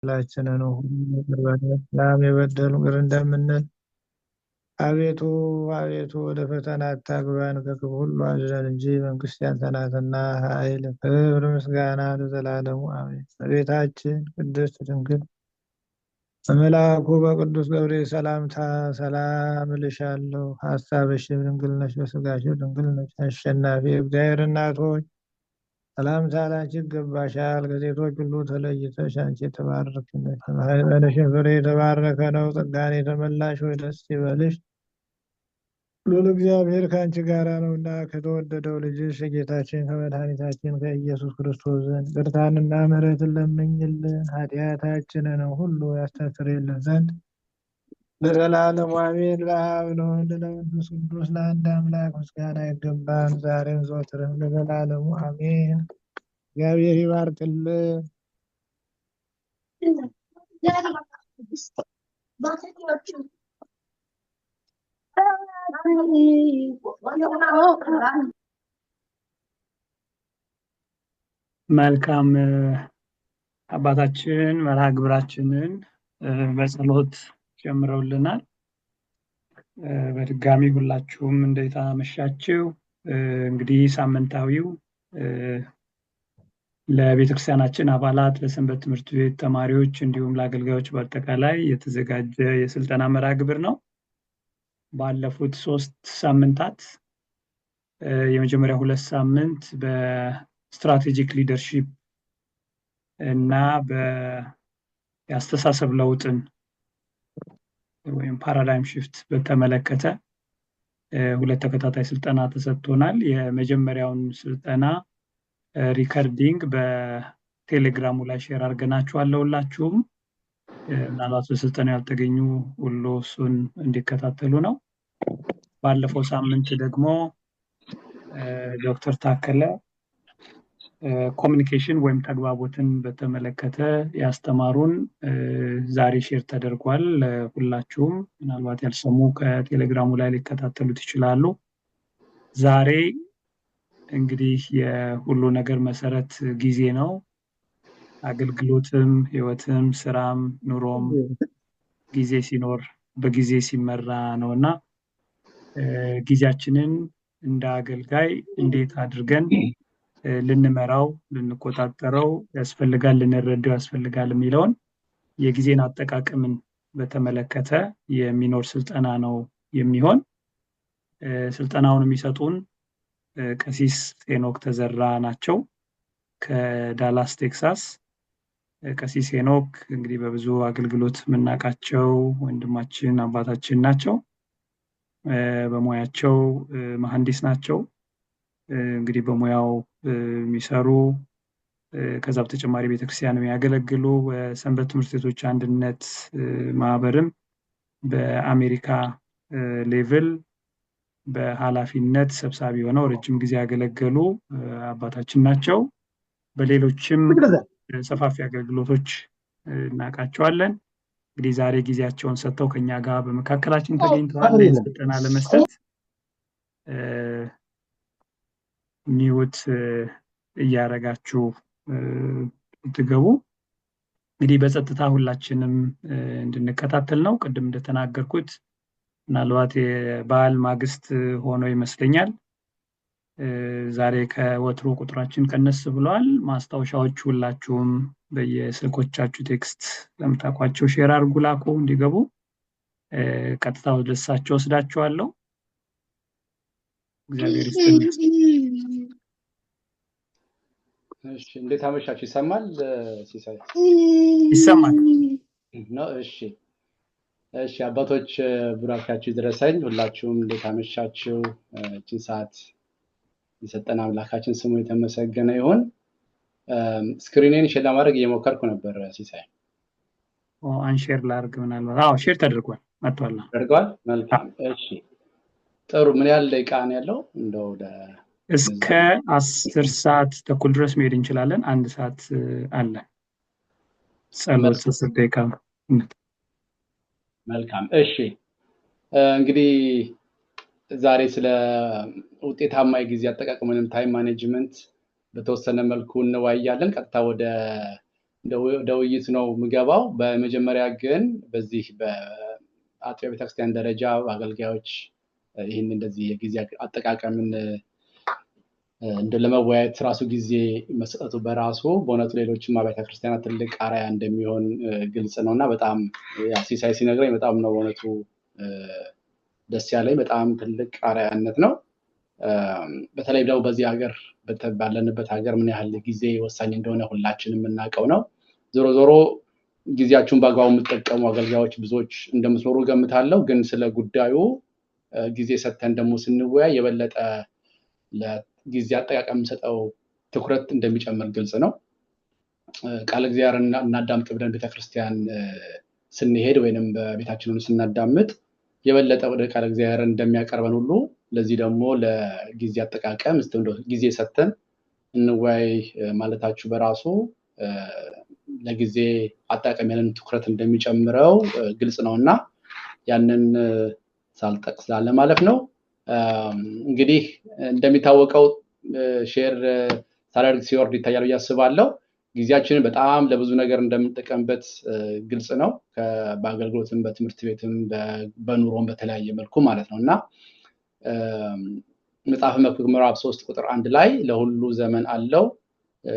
ሁላችንን ሰላም የበደሉ ይቅር እንደምንል አቤቱ አቤቱ ወደ ፈተና አታግባን ከክፉ ሁሉ አድነን እንጂ መንግስት ያንተ ናትና ኃይል፣ ክብር፣ ምስጋና ለዘላለሙ አሜን። እመቤታችን ቅድስት ድንግል በመልአኩ በቅዱስ ገብርኤል ሰላምታ ሰላም እልሻለሁ። ሐሳብሽም ድንግል ነሽ፣ በሥጋሽም ድንግል ነሽ። አሸናፊ እግዚአብሔር እናት ሆይ ሰላምታ ላንቺ ይገባሻል። ከሴቶች ሁሉ ተለይተሽ አንቺ የተባረክሽ ነሽ፣ የማኅፀንሽም ፍሬ የተባረከ ነው። ጸጋን የተመላሽ ሆይ ደስ ይበልሽ፣ ልዑል እግዚአብሔር ከአንቺ ጋር ነውና ከተወደደው ልጅሽ ከጌታችን ከመድኃኒታችን ከኢየሱስ ክርስቶስ ዘንድ ይቅርታንና ምሕረትን ለምኝልን ኃጢአታችንን ሁሉ ያስተሰርይልን ዘንድ ለዘላለሙ አሜን። ለአብ ለወልድ ለመንፈስ ቅዱስ ለአንድ አምላክ ምስጋና ይገባል፣ ዛሬም ዘወትርም ለዘላለሙ አሜን። እግዚአብሔር ይባርክልን። መልካም አባታችን መርሃ ግብራችንን በጸሎት ጀምረውልናል። በድጋሚ ሁላችሁም እንዴት አመሻችሁ። እንግዲህ ሳምንታዊው ለቤተክርስቲያናችን አባላት፣ ለሰንበት ትምህርት ቤት ተማሪዎች እንዲሁም ለአገልጋዮች በአጠቃላይ የተዘጋጀ የስልጠና መርሃ ግብር ነው። ባለፉት 3 ሳምንታት የመጀመሪያ 2 ሳምንት በስትራቴጂክ ሊደርሺፕ እና በአስተሳሰብ ለውጥን ወይም ፓራዳይም ሽፍት በተመለከተ 2 ተከታታይ ስልጠና ተሰጥቶናል። የመጀመሪያውን ስልጠና ሪከርዲንግ በቴሌግራሙ ላይ ሼር አድርገናችኋለሁ። ሁላችሁም ምናልባት በስልጠናው ያልተገኙ ሁሉ እሱን እንዲከታተሉ ነው። ባለፈው ሳምንት ደግሞ ዶክተር ታከለ ኮሚኒኬሽን ወይም ተግባቦትን በተመለከተ ያስተማሩን ዛሬ ሼር ተደርጓል ለሁላችሁም። ምናልባት ያልሰሙ ከቴሌግራሙ ላይ ሊከታተሉት ይችላሉ። ዛሬ እንግዲህ የሁሉ ነገር መሰረት ጊዜ ነው። አገልግሎትም ህይወትም ስራም ኑሮም ጊዜ ሲኖር በጊዜ ሲመራ ነውና ጊዜያችንን እንደ አገልጋይ እንዴት አድርገን ልንመራው ልንቆጣጠረው ያስፈልጋል፣ ልንረዳው ያስፈልጋል የሚለውን የጊዜን አጠቃቀምን በተመለከተ የሚኖር ስልጠና ነው የሚሆን። ስልጠናውን የሚሰጡን ቀሲስ ሄኖክ ተዘራ ናቸው ከዳላስ ቴክሳስ። ቀሲስ ሄኖክ እንግዲህ በብዙ አገልግሎት የምናውቃቸው ወንድማችን አባታችን ናቸው። በሙያቸው መሐንዲስ ናቸው። እንግዲህ በሙያው የሚሰሩ ከዛ በተጨማሪ ቤተክርስቲያን የሚያገለግሉ በሰንበት ትምህርት ቤቶች አንድነት ማህበርም በአሜሪካ ሌቭል በኃላፊነት ሰብሳቢ ሆነው ረጅም ጊዜ ያገለገሉ አባታችን ናቸው። በሌሎችም ሰፋፊ አገልግሎቶች እናውቃቸዋለን። እንግዲህ ዛሬ ጊዜያቸውን ሰጥተው ከኛ ጋር በመካከላችን ተገኝተዋል ስልጠና ለመስጠት። ሚውት እያረጋችሁ ትገቡ። እንግዲህ በጸጥታ ሁላችንም እንድንከታተል ነው። ቅድም እንደተናገርኩት ምናልባት የበዓል ማግስት ሆኖ ይመስለኛል ዛሬ ከወትሮ ቁጥራችን ቀነስ ብሏል። ማስታወሻዎች ሁላችሁም በየስልኮቻችሁ ቴክስት ለምታውቋቸው ሼር አድርጉ፣ ላኩ እንዲገቡ። ቀጥታ ወደ እሳቸው ወስዳችኋለሁ። እግዚአብሔር ይስጥልኝ። እሺ፣ እንዴት አመሻችሁ? ይሰማል? ሲሳይ ይሰማል ነው? እሺ አባቶች ቡራካችሁ ይድረሰኝ። ሁላችሁም እንዴት አመሻችሁ? እቺን ሰዓት የሰጠን አምላካችን ስሙ የተመሰገነ ይሁን። ስክሪኔን ሼር ለማድረግ እየሞከርኩ ነበር ሲሳይ። አንሼር ላድርግ ምናልባት። ሼር ተደርጓል፣ መጥቷል። መልካም። እሺ ጥሩ። ምን ያህል ደቂቃ ነው ያለው? እንደው እስከ 10 ሰዓት ተኩል ድረስ መሄድ እንችላለን። 1 ሰዓት አለ። ጸሎት 10 ደቂቃ። መልካም። እሺ እንግዲህ ዛሬ ስለ ውጤታማ የጊዜ አጠቃቀም ወይም ታይም ማኔጅመንት በተወሰነ መልኩ እንወያያለን። ቀጥታ ወደ ወደ ውይይት ነው የምገባው። በመጀመሪያ ግን በዚህ በአጥቢያ ቤተክርስቲያን ደረጃ አገልጋዮች ይህን እንደዚህ የጊዜ አጠቃቀምን እንደ ለመወያየት ራሱ ጊዜ መስጠቱ በራሱ በእውነቱ ሌሎችም አብያተ ክርስቲያናት ትልቅ አርአያ እንደሚሆን ግልጽ ነውና በጣም ሲሳይ ሲነግረኝ በጣም ነው በእውነቱ ደስ ያለኝ። በጣም ትልቅ አርአያነት ነው። በተለይ ደግሞ በዚህ ሀገር ባለንበት ሀገር ምን ያህል ጊዜ ወሳኝ እንደሆነ ሁላችንም የምናውቀው ነው። ዞሮ ዞሮ ጊዜያችሁን በአግባቡ የምትጠቀሙ አገልጋዮች ብዙዎች እንደምትኖሩ ገምታለሁ። ግን ስለ ጉዳዩ ጊዜ ሰጥተን ደግሞ ስንወያይ የበለጠ ለጊዜ አጠቃቀም የምንሰጠው ትኩረት እንደሚጨምር ግልጽ ነው። ቃል እግዚአብሔርን እናዳምጥ ብለን ቤተክርስቲያን ስንሄድ ወይንም በቤታችን ስናዳምጥ የበለጠ ወደ ቃል እግዚአብሔር እንደሚያቀርበን ሁሉ ለዚህ ደግሞ ለጊዜ አጠቃቀም ጊዜ ሰጥተን እንወያይ ማለታችሁ በራሱ ለጊዜ አጠቃቀም ያለን ትኩረት እንደሚጨምረው ግልጽ ነውና ያንን ሳልጠቅስ ለማለፍ ነው። እንግዲህ እንደሚታወቀው ሼር ሳላደርግ ሲወርድ ይታያል ያስባለሁ። ጊዜያችንን በጣም ለብዙ ነገር እንደምንጠቀምበት ግልጽ ነው። በአገልግሎትም በትምህርት ቤትም በኑሮም በተለያየ መልኩ ማለት ነውና መጽሐፈ መክብብ ምዕራፍ 3 ቁጥር 1 ላይ ለሁሉ ዘመን አለው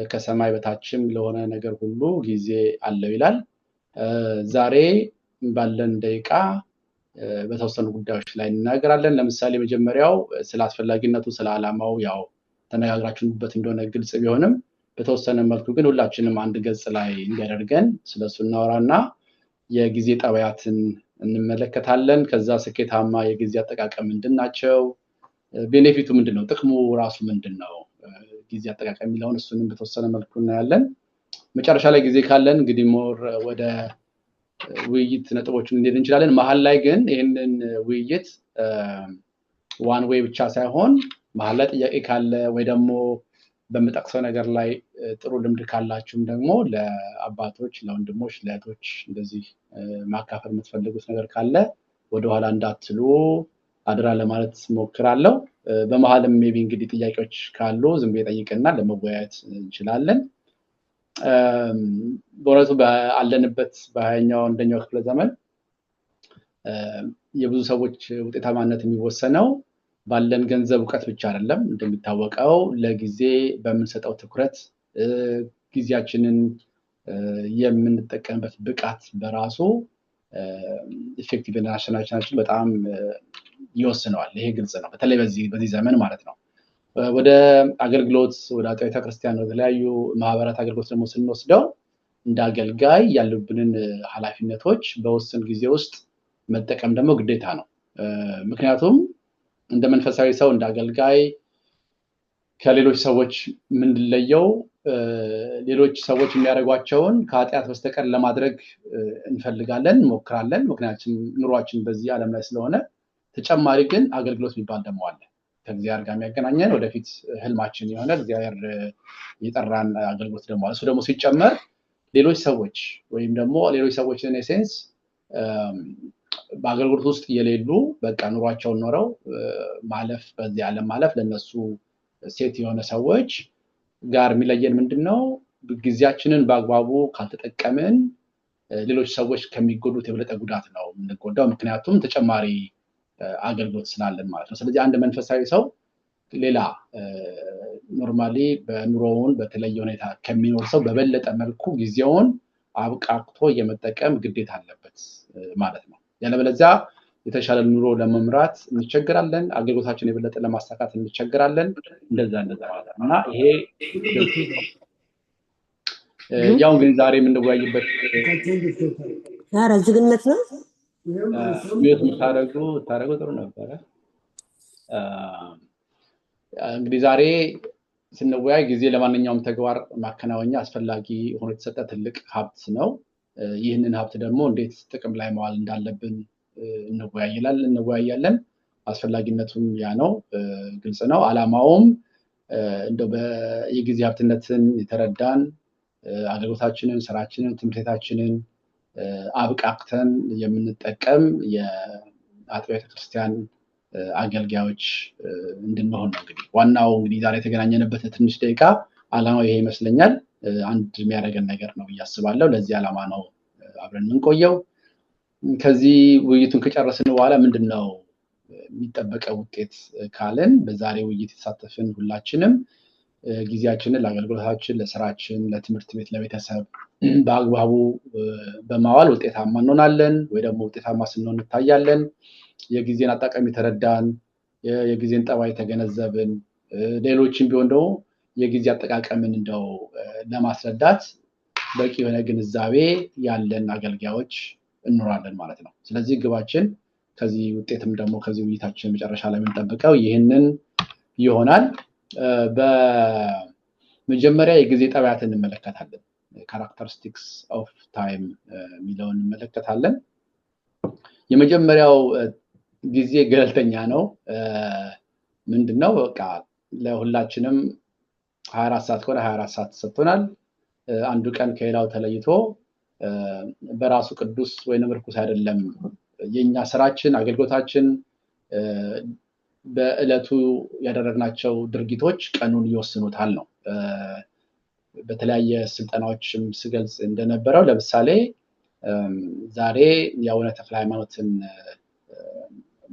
ከሰማይ በታችም ለሆነ ነገር ሁሉ ጊዜ አለው ይላል። ዛሬ ባለን ደቂቃ በተወሰኑ ጉዳዮች ላይ እንናገራለን። ለምሳሌ መጀመሪያው ስለ አስፈላጊነቱ ስለ ዓላማው ያው ተነጋግራችሁበት እንደሆነ ግልጽ ቢሆንም በተወሰነ መልኩ ግን ሁላችንም አንድ ገጽ ላይ እንዲያደርገን ስለሱ እናወራና የጊዜ ጠባያትን እንመለከታለን። ከዛ ስኬታማ የጊዜ አጠቃቀም ምንድናቸው? ቤኔፊቱ ምንድነው? ጥቅሙ ራሱ ምንድነው? ጊዜ አጠቃቀም የሚለውን እሱንም በተወሰነ መልኩ እናያለን። መጨረሻ ላይ ጊዜ ካለን እንግዲህ ሞር ወደ ውይይት ነጥቦችን እንሄድ እንችላለን። መሀል ላይ ግን ይሄንን ውይይት ዋን ዌይ ብቻ ሳይሆን መሀል ላይ ጥያቄ ካለ ወይ ደግሞ በመጠቅሰው ነገር ላይ ጥሩ ልምድ ካላችሁም ደግሞ ለአባቶች፣ ለወንድሞች፣ ለእህቶች እንደዚህ ማካፈል የምትፈልጉት ነገር ካለ ወደ ኋላ እንዳትሉ አድራ ለማለት ሞክራለሁ። በመሀልም ሜቢ እንግዲህ ጥያቄዎች ካሉ ዝም ብዬ ጠይቅና ለመወያየት እንችላለን። በእውነቱ ባለንበት በ21ኛው ክፍለ ዘመን የብዙ ሰዎች ውጤታማነት የሚወሰነው ባለን ገንዘብ ዕውቀት ብቻ አይደለም። እንደሚታወቀው ለጊዜ በምንሰጠው ትኩረት ጊዜያችንን የምንጠቀምበት ብቃት በራሱ ኢፌክቲቭ ናሽናችን በጣም ይወስነዋል። ይሄ ግልጽ ነው። በተለይ በዚህ ዘመን ማለት ነው። ወደ አገልግሎት ወደ አጥቢያ ቤተክርስቲያን ወደ ተለያዩ ማህበራት አገልግሎት ደግሞ ስንወስደው እንደ አገልጋይ ያሉብንን ኃላፊነቶች በውስን ጊዜ ውስጥ መጠቀም ደግሞ ግዴታ ነው። ምክንያቱም እንደ መንፈሳዊ ሰው እንደ አገልጋይ ከሌሎች ሰዎች ምንለየው ሌሎች ሰዎች የሚያደርጓቸውን ከኃጢአት በስተቀር ለማድረግ እንፈልጋለን፣ እንሞክራለን። ምክንያቱም ኑሯችን በዚህ ዓለም ላይ ስለሆነ ተጨማሪ ግን አገልግሎት የሚባል ደግሞ አለ ከእግዚአብሔር ጋር የሚያገናኘን ወደፊት ህልማችን የሆነ እግዚአብሔር የጠራን አገልግሎት ደግሞ አለ። እሱ ደግሞ ሲጨመር ሌሎች ሰዎች ወይም ደግሞ ሌሎች ሰዎች ኢን ሴንስ በአገልግሎት ውስጥ የሌሉ በቃ ኑሯቸውን ኖረው ማለፍ በዚህ ዓለም ማለፍ ለነሱ ሴት የሆነ ሰዎች ጋር የሚለየን ምንድነው? ጊዜያችንን በአግባቡ ካልተጠቀምን ሌሎች ሰዎች ከሚጎዱት የበለጠ ጉዳት ነው የምንጎዳው። ምክንያቱም ተጨማሪ አገልግሎት ስላለን ማለት ነው። ስለዚህ አንድ መንፈሳዊ ሰው ሌላ ኖርማሊ በኑሮውን በተለየ ሁኔታ ከሚኖር ሰው በበለጠ መልኩ ጊዜውን አብቃቅቶ የመጠቀም ግዴታ አለበት ማለት ነው። ያለበለዚያ የተሻለ ኑሮ ለመምራት እንቸገራለን፣ አገልግሎታችንን የበለጠ ለማሳካት እንቸገራለን። እንደዛ ማለት ነው። እና ይሄ ያው እንግዲህ ዛሬ የምንወያይበት ዝግነት ነው። ታረጉ ጥሩ ነበረ። እንግዲህ ዛሬ ስንወያይ ጊዜ ለማንኛውም ተግባር ማከናወኛ አስፈላጊ ሆኖ የተሰጠ ትልቅ ሀብት ነው። ይህንን ሀብት ደግሞ እንዴት ጥቅም ላይ መዋል እንዳለብን እንወያያለን። አስፈላጊነቱም ያ ነው፣ ግልጽ ነው። ዓላማውም እንደው የጊዜ ሀብትነትን የተረዳን አገልግሎታችንን፣ ስራችንን፣ ትምህርታችንን አብቃቅተን የምንጠቀም የአጥቢያ ቤተክርስቲያን አገልጋዮች እንድንሆን ነው። እንግዲህ ዋናው እንግዲህ ዛሬ የተገናኘንበት ትንሽ ደቂቃ ዓላማው ይሄ ይመስለኛል። አንድ የሚያደርገን ነገር ነው ያስባለሁ። ለዚህ ዓላማ ነው አብረን የምንቆየው። ከዚህ ውይይቱን ከጨረስን በኋላ ምንድነው የሚጠበቀው ውጤት ካለን በዛሬ ውይይት የተሳተፍን ሁላችንም ጊዜያችንን ለአገልግሎታችን፣ ለስራችን፣ ለትምህርት ቤት፣ ለቤተሰብ በአግባቡ በማዋል ውጤታማ እንሆናለን ወይ ደግሞ ውጤታማ ስንሆን እንታያለን። የጊዜን አጠቃቀም የተረዳን፣ የጊዜን ጠባይ ተገነዘብን፣ ሌሎችን ቢሆን ደግሞ የጊዜ አጠቃቀምን እንደው ለማስረዳት በቂ የሆነ ግንዛቤ ያለን አገልጋዮች እንኖራለን ማለት ነው። ስለዚህ ግባችን ከዚህ ውጤትም ደግሞ ከዚህ ውይይታችን መጨረሻ ላይ የምንጠብቀው ይህንን ይሆናል። በመጀመሪያ የጊዜ ጠባያትን እንመለከታለን። ካራክተሪስቲክስ ኦፍ ታይም የሚለውን እንመለከታለን። የመጀመሪያው ጊዜ ገለልተኛ ነው። ምንድነው? በቃ ለሁላችንም 24 ሰዓት ከሆነ 24 ሰዓት ተሰጥቶናል። አንዱ ቀን ከሌላው ተለይቶ በራሱ ቅዱስ ወይንም ርኩስ አይደለም። የኛ ስራችን፣ አገልግሎታችን፣ በእለቱ ያደረግናቸው ድርጊቶች ቀኑን ይወስኑታል ነው። በተለያየ ስልጠናዎችም ስገልጽ እንደነበረው ለምሳሌ ዛሬ የአቡነ ተክለ ሃይማኖትን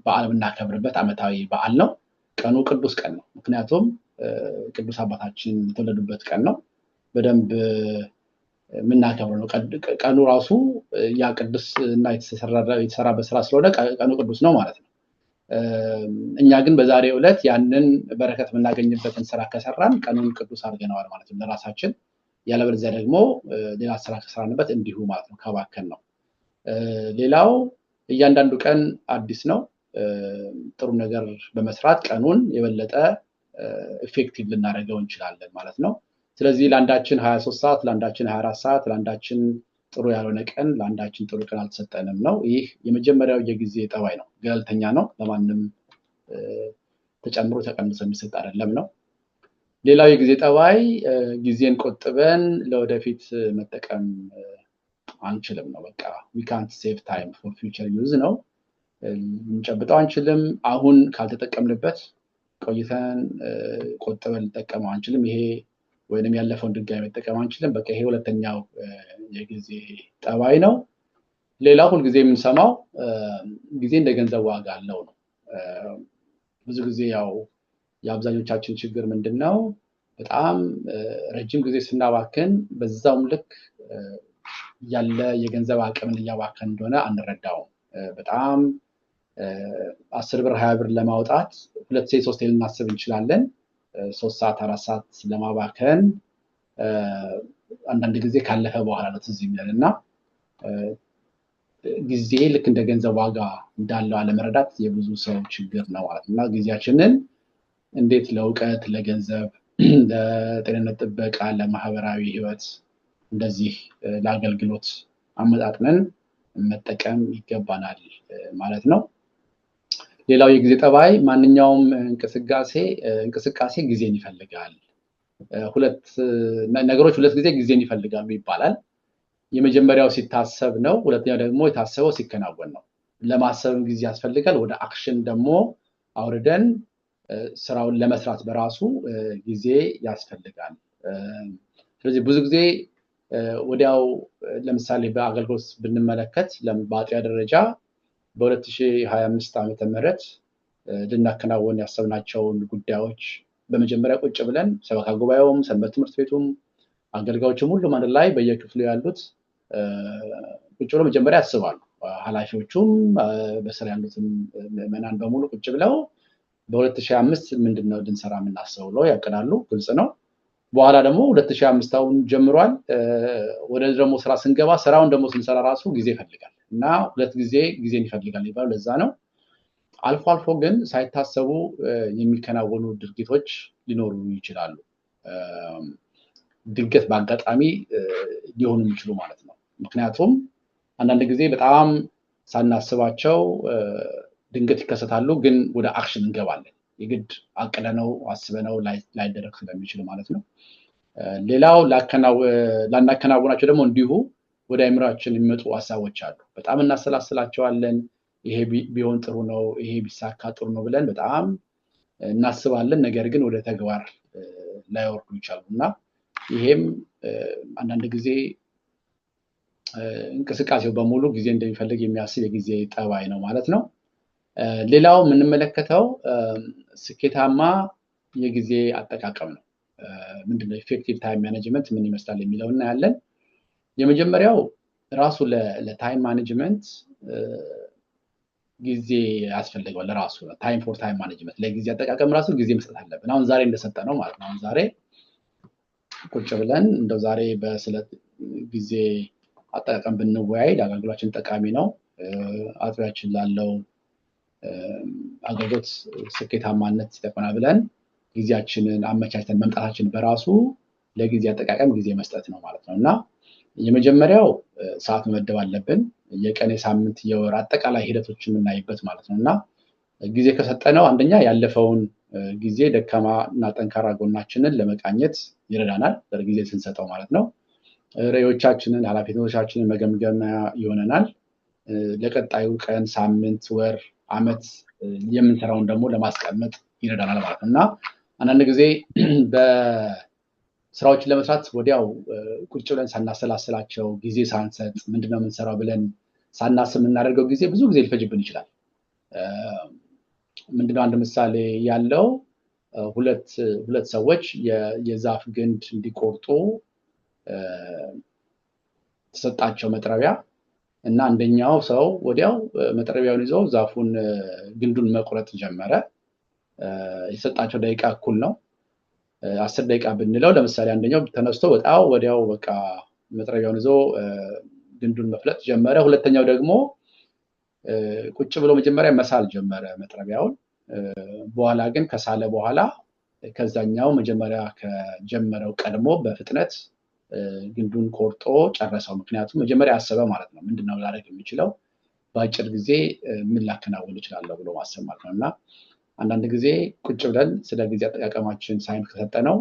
በዓል የምናከብርበት ዓመታዊ በዓል ነው። ቀኑ ቅዱስ ቀን ነው። ምክንያቱም ቅዱስ አባታችን የተወለዱበት ቀን ነው። በደንብ የምናከብረው ነው። ቀኑ ራሱ ያ ቅዱስ እና የተሰራበት ስራ ስለሆነ ቀኑ ቅዱስ ነው ማለት ነው። እኛ ግን በዛሬው ዕለት ያንን በረከት የምናገኝበትን ስራ ከሰራን ቀኑን ቅዱስ አድርገነዋል ማለት ነው ለራሳችን። ያለበለዚያ ደግሞ ሌላ ስራ ከሰራንበት እንዲሁ ማለት ነው ከባከን ነው። ሌላው እያንዳንዱ ቀን አዲስ ነው። ጥሩ ነገር በመስራት ቀኑን የበለጠ ኢፌክቲቭ ልናደርገው እንችላለን ማለት ነው። ስለዚህ ለአንዳችን 23 ሰዓት፣ ለአንዳችን 24 ሰዓት፣ ለአንዳችን ጥሩ ያልሆነ ቀን፣ ለአንዳችን ጥሩ ቀን አልተሰጠንም ነው። ይህ የመጀመሪያው የጊዜ ጠባይ ነው። ገለልተኛ ነው። ለማንም ተጨምሮ ተቀንሶ የሚሰጥ አይደለም ነው። ሌላው የጊዜ ጠባይ ጊዜን ቆጥበን ለወደፊት መጠቀም አንችልም ነው። በቃ we can't save time for future use ነው። እንጨብጠው አንችልም። አሁን ካልተጠቀምንበት ቆይተን ቆጥበን ልጠቀመው አንችልም። ይሄ ወይንም ያለፈውን ድጋሚ መጠቀም አንችልም። በቃ ይሄ ሁለተኛው የጊዜ ጠባይ ነው። ሌላው ሁሉ ጊዜ የምንሰማው ጊዜ እንደ ገንዘብ ዋጋ አለው ነው። ብዙ ጊዜ ያው የአብዛኞቻችን ችግር ምንድነው? በጣም ረጅም ጊዜ ስናባክን በዛውም ልክ ያለ የገንዘብ አቅምን እያባከን እንደሆነ አንረዳውም። በጣም 10 ብር 20 ብር ለማውጣት 2 3 ልናስብ እንችላለን። 3 ሰዓት 4 ሰዓት ለማባከን አንዳንድ ጊዜ ካለፈ በኋላ ነው ትዝ የሚለንና ጊዜ ልክ እንደ ገንዘብ ዋጋ እንዳለው አለመረዳት የብዙ ሰው ችግር ነው ማለት ነው። ጊዜያችንን እንዴት ለእውቀት፣ ለገንዘብ፣ ለጤንነት ጥበቃ፣ ለማህበራዊ ህይወት እንደዚህ ለአገልግሎት አመጣጥነን መጠቀም ይገባናል ማለት ነው። ሌላው የጊዜ ጠባይ ማንኛውም እንቅስቃሴ ጊዜን ይፈልጋል። ነገሮች ሁለት ጊዜ ጊዜን ይፈልጋሉ ይባላል። የመጀመሪያው ሲታሰብ ነው። ሁለተኛው ደግሞ የታሰበው ሲከናወን ነው። ለማሰብም ጊዜ ያስፈልጋል። ወደ አክሽን ደግሞ አውርደን ስራውን ለመስራት በራሱ ጊዜ ያስፈልጋል። ስለዚህ ብዙ ጊዜ ወዲያው ለምሳሌ በአገልግሎት ብንመለከት በአጥቢያ ደረጃ በ2025 ዓመተ ምህረት ልናከናወን ያሰብናቸውን ጉዳዮች በመጀመሪያ ቁጭ ብለን ሰበካ ጉባኤውም፣ ሰንበት ትምህርት ቤቱም፣ አገልጋዮችም ሁሉም አንድ ላይ በየክፍሉ ያሉት ቁጭ ብለው መጀመሪያ ያስባሉ። ኃላፊዎቹም በስራ ያሉትም ምዕመናን በሙሉ ቁጭ ብለው በ2025 ምንድነው ልንሰራ የምናስበው ብለው ያቅዳሉ። ግልጽ ነው። በኋላ ደግሞ 2025 አሁን ጀምሯል። ወደ ደግሞ ስራ ስንገባ ስራውን ደግሞ ስንሰራ ራሱ ጊዜ ይፈልጋል እና ሁለት ጊዜን ይፈልጋል ይባላል። ለዛ ነው አልፎ አልፎ ግን ሳይታሰቡ የሚከናወኑ ድርጊቶች ሊኖሩ ይችላሉ። ድንገት በአጋጣሚ ሊሆኑ የሚችሉ ማለት ነው። ምክንያቱም አንዳንድ ጊዜ በጣም ሳናስባቸው ድንገት ይከሰታሉ፣ ግን ወደ አክሽን እንገባለን። የግድ አቅደነው አስበነው ላይደረግ ስለሚችል ማለት ነው። ሌላው ላናከናወናቸው ደግሞ እንዲሁ ወደ አእምሯችን የሚመጡ ሀሳቦች አሉ። በጣም እናሰላስላቸዋለን። ይሄ ቢሆን ጥሩ ነው፣ ይሄ ቢሳካ ጥሩ ነው ብለን በጣም እናስባለን። ነገር ግን ወደ ተግባር ላይወርዱ ይችላሉ እና ይሄም አንዳንድ ጊዜ እንቅስቃሴው በሙሉ ጊዜ እንደሚፈልግ የሚያስብ የጊዜ ጠባይ ነው ማለት ነው። ሌላው የምንመለከተው ስኬታማ የጊዜ አጠቃቀም ነው። ምንድነው ኢፌክቲቭ ታይም ማኔጅመንት ምን ይመስላል የሚለው እናያለን። የመጀመሪያው ራሱ ለታይም ማኔጅመንት ጊዜ ያስፈልገዋል። ለራሱ ታይም ፎር ታይም ማኔጅመንት ለጊዜ አጠቃቀም ራሱ ጊዜ መስጠት አለብን። አሁን ዛሬ እንደሰጠ ነው ማለት ነው። አሁን ዛሬ ቁጭ ብለን እንደው ዛሬ በስለ ጊዜ አጠቃቀም ብንወያይ ለአገልግሎታችን ጠቃሚ ነው። አጥቢያችን ላለው አገልግሎት ስኬታማነት ይጠቅመናል ብለን ጊዜያችንን አመቻችተን መምጣታችን በራሱ ለጊዜ አጠቃቀም ጊዜ መስጠት ነው ማለት ነው። እና የመጀመሪያው ሰዓት መመደብ አለብን። የቀን፣ የሳምንት፣ የወር አጠቃላይ ሂደቶችን የምናይበት ማለት ነው። እና ጊዜ ከሰጠነው አንደኛ ያለፈውን ጊዜ ደካማ እና ጠንካራ ጎናችንን ለመቃኘት ይረዳናል። ጊዜ ስንሰጠው ማለት ነው። ራዕዮቻችንን፣ ኃላፊነቶቻችንን መገምገሚያ ይሆነናል። ለቀጣዩ ቀን፣ ሳምንት፣ ወር፣ አመት የምንሰራውን ደግሞ ለማስቀመጥ ይረዳናል ማለት ነው። እና አንዳንድ ጊዜ በስራዎችን ለመስራት ወዲያው ቁጭ ብለን ሳናሰላስላቸው ጊዜ ሳንሰጥ ምንድነው የምንሰራው ብለን ሳናስብ የምናደርገው ጊዜ ብዙ ጊዜ ሊፈጅብን ይችላል። ምንድነው አንድ ምሳሌ ያለው ሁለት ሰዎች የዛፍ ግንድ እንዲቆርጡ ተሰጣቸው መጥረቢያ እና አንደኛው ሰው ወዲያው መጥረቢያውን ይዞ ዛፉን ግንዱን መቁረጥ ጀመረ። የሰጣቸው ደቂቃ እኩል ነው። 10 ደቂቃ ብንለው ለምሳሌ አንደኛው ተነስቶ ወዲያው በቃ መጥረቢያውን ይዞ ግንዱን መፍለጥ ጀመረ። ሁለተኛው ደግሞ ቁጭ ብሎ መጀመሪያ መሳል ጀመረ መጥረቢያውን። በኋላ ግን ከሳለ በኋላ ከዛኛው መጀመሪያ ከጀመረው ቀድሞ በፍጥነት ግንዱን ቆርጦ ጨረሰው። ምክንያቱም መጀመሪያ አሰበ ማለት ነው። ምንድነው ላደርግ የሚችለው በአጭር ጊዜ ምን ላከናውን እችላለሁ ብሎ ማሰብ ማለት ነው። እና አንዳንድ ጊዜ ቁጭ ብለን ስለ ጊዜ አጠቃቀማችን ሳይንስ ከሰጠነው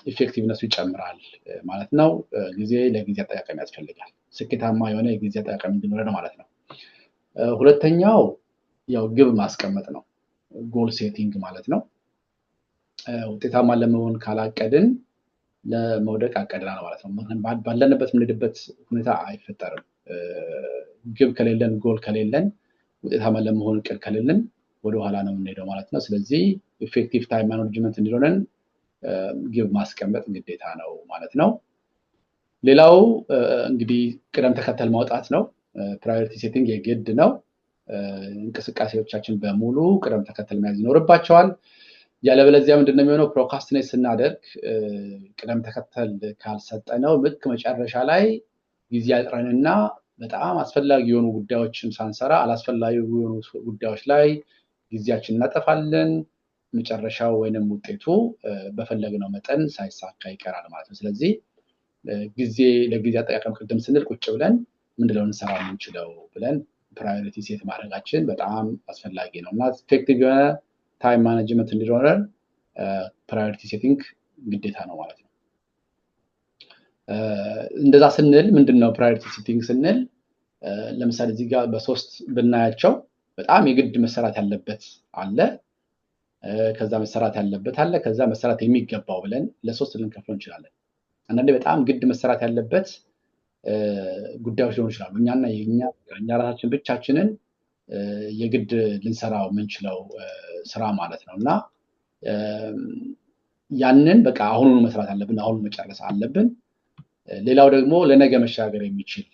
ኢፌክቲቭነሱ ይጨምራል ማለት ነው። ጊዜ ለጊዜ አጠቃቀም ያስፈልጋል። ስኬታማ የሆነ የጊዜ አጠቃቀም እንዲኖረን ማለት ነው። ሁለተኛው ያው ግብ ማስቀመጥ ነው። ጎል ሴቲንግ ማለት ነው። ውጤታማ ለመሆን ካላቀድን ለመውደቅ አቀድናል ማለት ነው። ባለንበት የምንሄድበት ሁኔታ አይፈጠርም። ግብ ከሌለን፣ ጎል ከሌለን፣ ውጤታማ ለመሆን እቅድ ከሌለን ወደኋላ ነው የምንሄደው ማለት ነው። ስለዚህ ኢፌክቲቭ ታይም ማኔጅመንት እንዲኖረን ግብ ማስቀመጥ ግዴታ ነው ማለት ነው። ሌላው እንግዲህ ቅደም ተከተል ማውጣት ነው። ፕራዮሪቲ ሴቲንግ የግድ ነው። እንቅስቃሴዎቻችን በሙሉ ቅደም ተከተል መያዝ ይኖርባቸዋል። ያለበለዚያ ምንድነው የሚሆነው? ፕሮካስቲኔት ስናደርግ ቅደም ተከተል ካልሰጠነው ልክ መጨረሻ ላይ ጊዜ ያጥረንና በጣም አስፈላጊ የሆኑ ጉዳዮችን ሳንሰራ አላስፈላጊ የሆኑ ጉዳዮች ላይ ጊዜያችን እናጠፋለን። መጨረሻው ወይንም ውጤቱ በፈለግነው መጠን ሳይሳካ ይቀራል ማለት ነው። ስለዚህ ለጊዜ አጠቃቀም ቅድም ስንል ቁጭ ብለን ምንድነው እንሰራ የምንችለው ብለን ፕራዮሪቲ ሴት ማድረጋችን በጣም አስፈላጊ ነው እና ኢፌክቲቭ የሆነ ታይም ማኔጅመንት እንዲኖረን ፕራዮሪቲ ሴቲንግ ግዴታ ነው ማለት ነው። እንደዛ ስንል ምንድነው ፕራዮሪቲ ሴቲንግ ስንል ለምሳሌ እዚህ ጋር በሶስት ብናያቸው በጣም የግድ መሰራት ያለበት አለ፣ ከዛ መሰራት ያለበት አለ፣ ከዛ መሰራት የሚገባው ብለን ለሶስት ልንከፍለው እንችላለን። አንዳንዴ በጣም ግድ መሰራት ያለበት ጉዳዮች ሊሆኑ ይችላሉ። እኛ ራሳችን ብቻችንን የግድ ልንሰራው የምንችለው ስራ ማለት ነው እና ያንን በቃ አሁኑኑ መስራት አለብን፣ አሁኑኑ መጨረስ አለብን። ሌላው ደግሞ ለነገ መሻገር የሚችል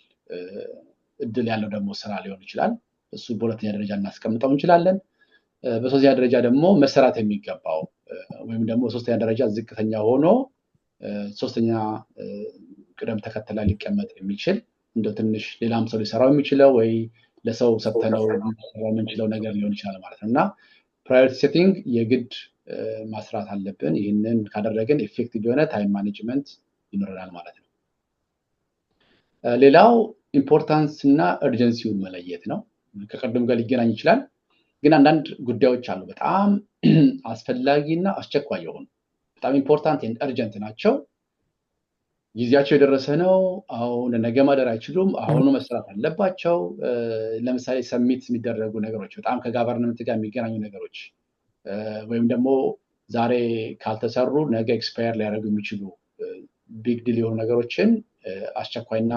እድል ያለው ደግሞ ስራ ሊሆን ይችላል። እሱ በሁለተኛ ደረጃ እናስቀምጠው እንችላለን። በሶስተኛ ደረጃ ደግሞ መሰራት የሚገባው ወይም ደግሞ ሶስተኛ ደረጃ ዝቅተኛ ሆኖ ሶስተኛ ቅደም ተከተል ላይ ሊቀመጥ የሚችል እንደው ትንሽ ሌላም ሰው ሊሰራው የሚችለው ወይ ለሰው ሰጥተነው የምንችለው ነገር ሊሆን ይችላል ማለት ነው እና ፕራዮሪቲ ሴቲንግ የግድ ማስራት አለብን። ይህንን ካደረግን ኢፌክቲቭ የሆነ ታይም ማኔጅመንት ይኖረናል ማለት ነው። ሌላው ኢምፖርታንስ እና እርጀንሲውን መለየት ነው። ከቀደም ጋር ሊገናኝ ይችላል፣ ግን አንዳንድ ጉዳዮች አሉ በጣም አስፈላጊና አስቸኳይ የሆኑ በጣም ኢምፖርታንት ኤንድ እርጀንት ናቸው። ጊዜያቸው የደረሰ ነው። አሁን ነገ ማደር አይችሉም። አሁኑ መስራት አለባቸው። ለምሳሌ ሰሚት የሚደረጉ ነገሮች፣ በጣም ከጋቨርንመንት ጋር የሚገናኙ ነገሮች ወይም ደግሞ ዛሬ ካልተሰሩ ነገ ኤክስፓየር ሊያደርጉ የሚችሉ ቢግ ዲል የሆኑ ነገሮችን አስቸኳይና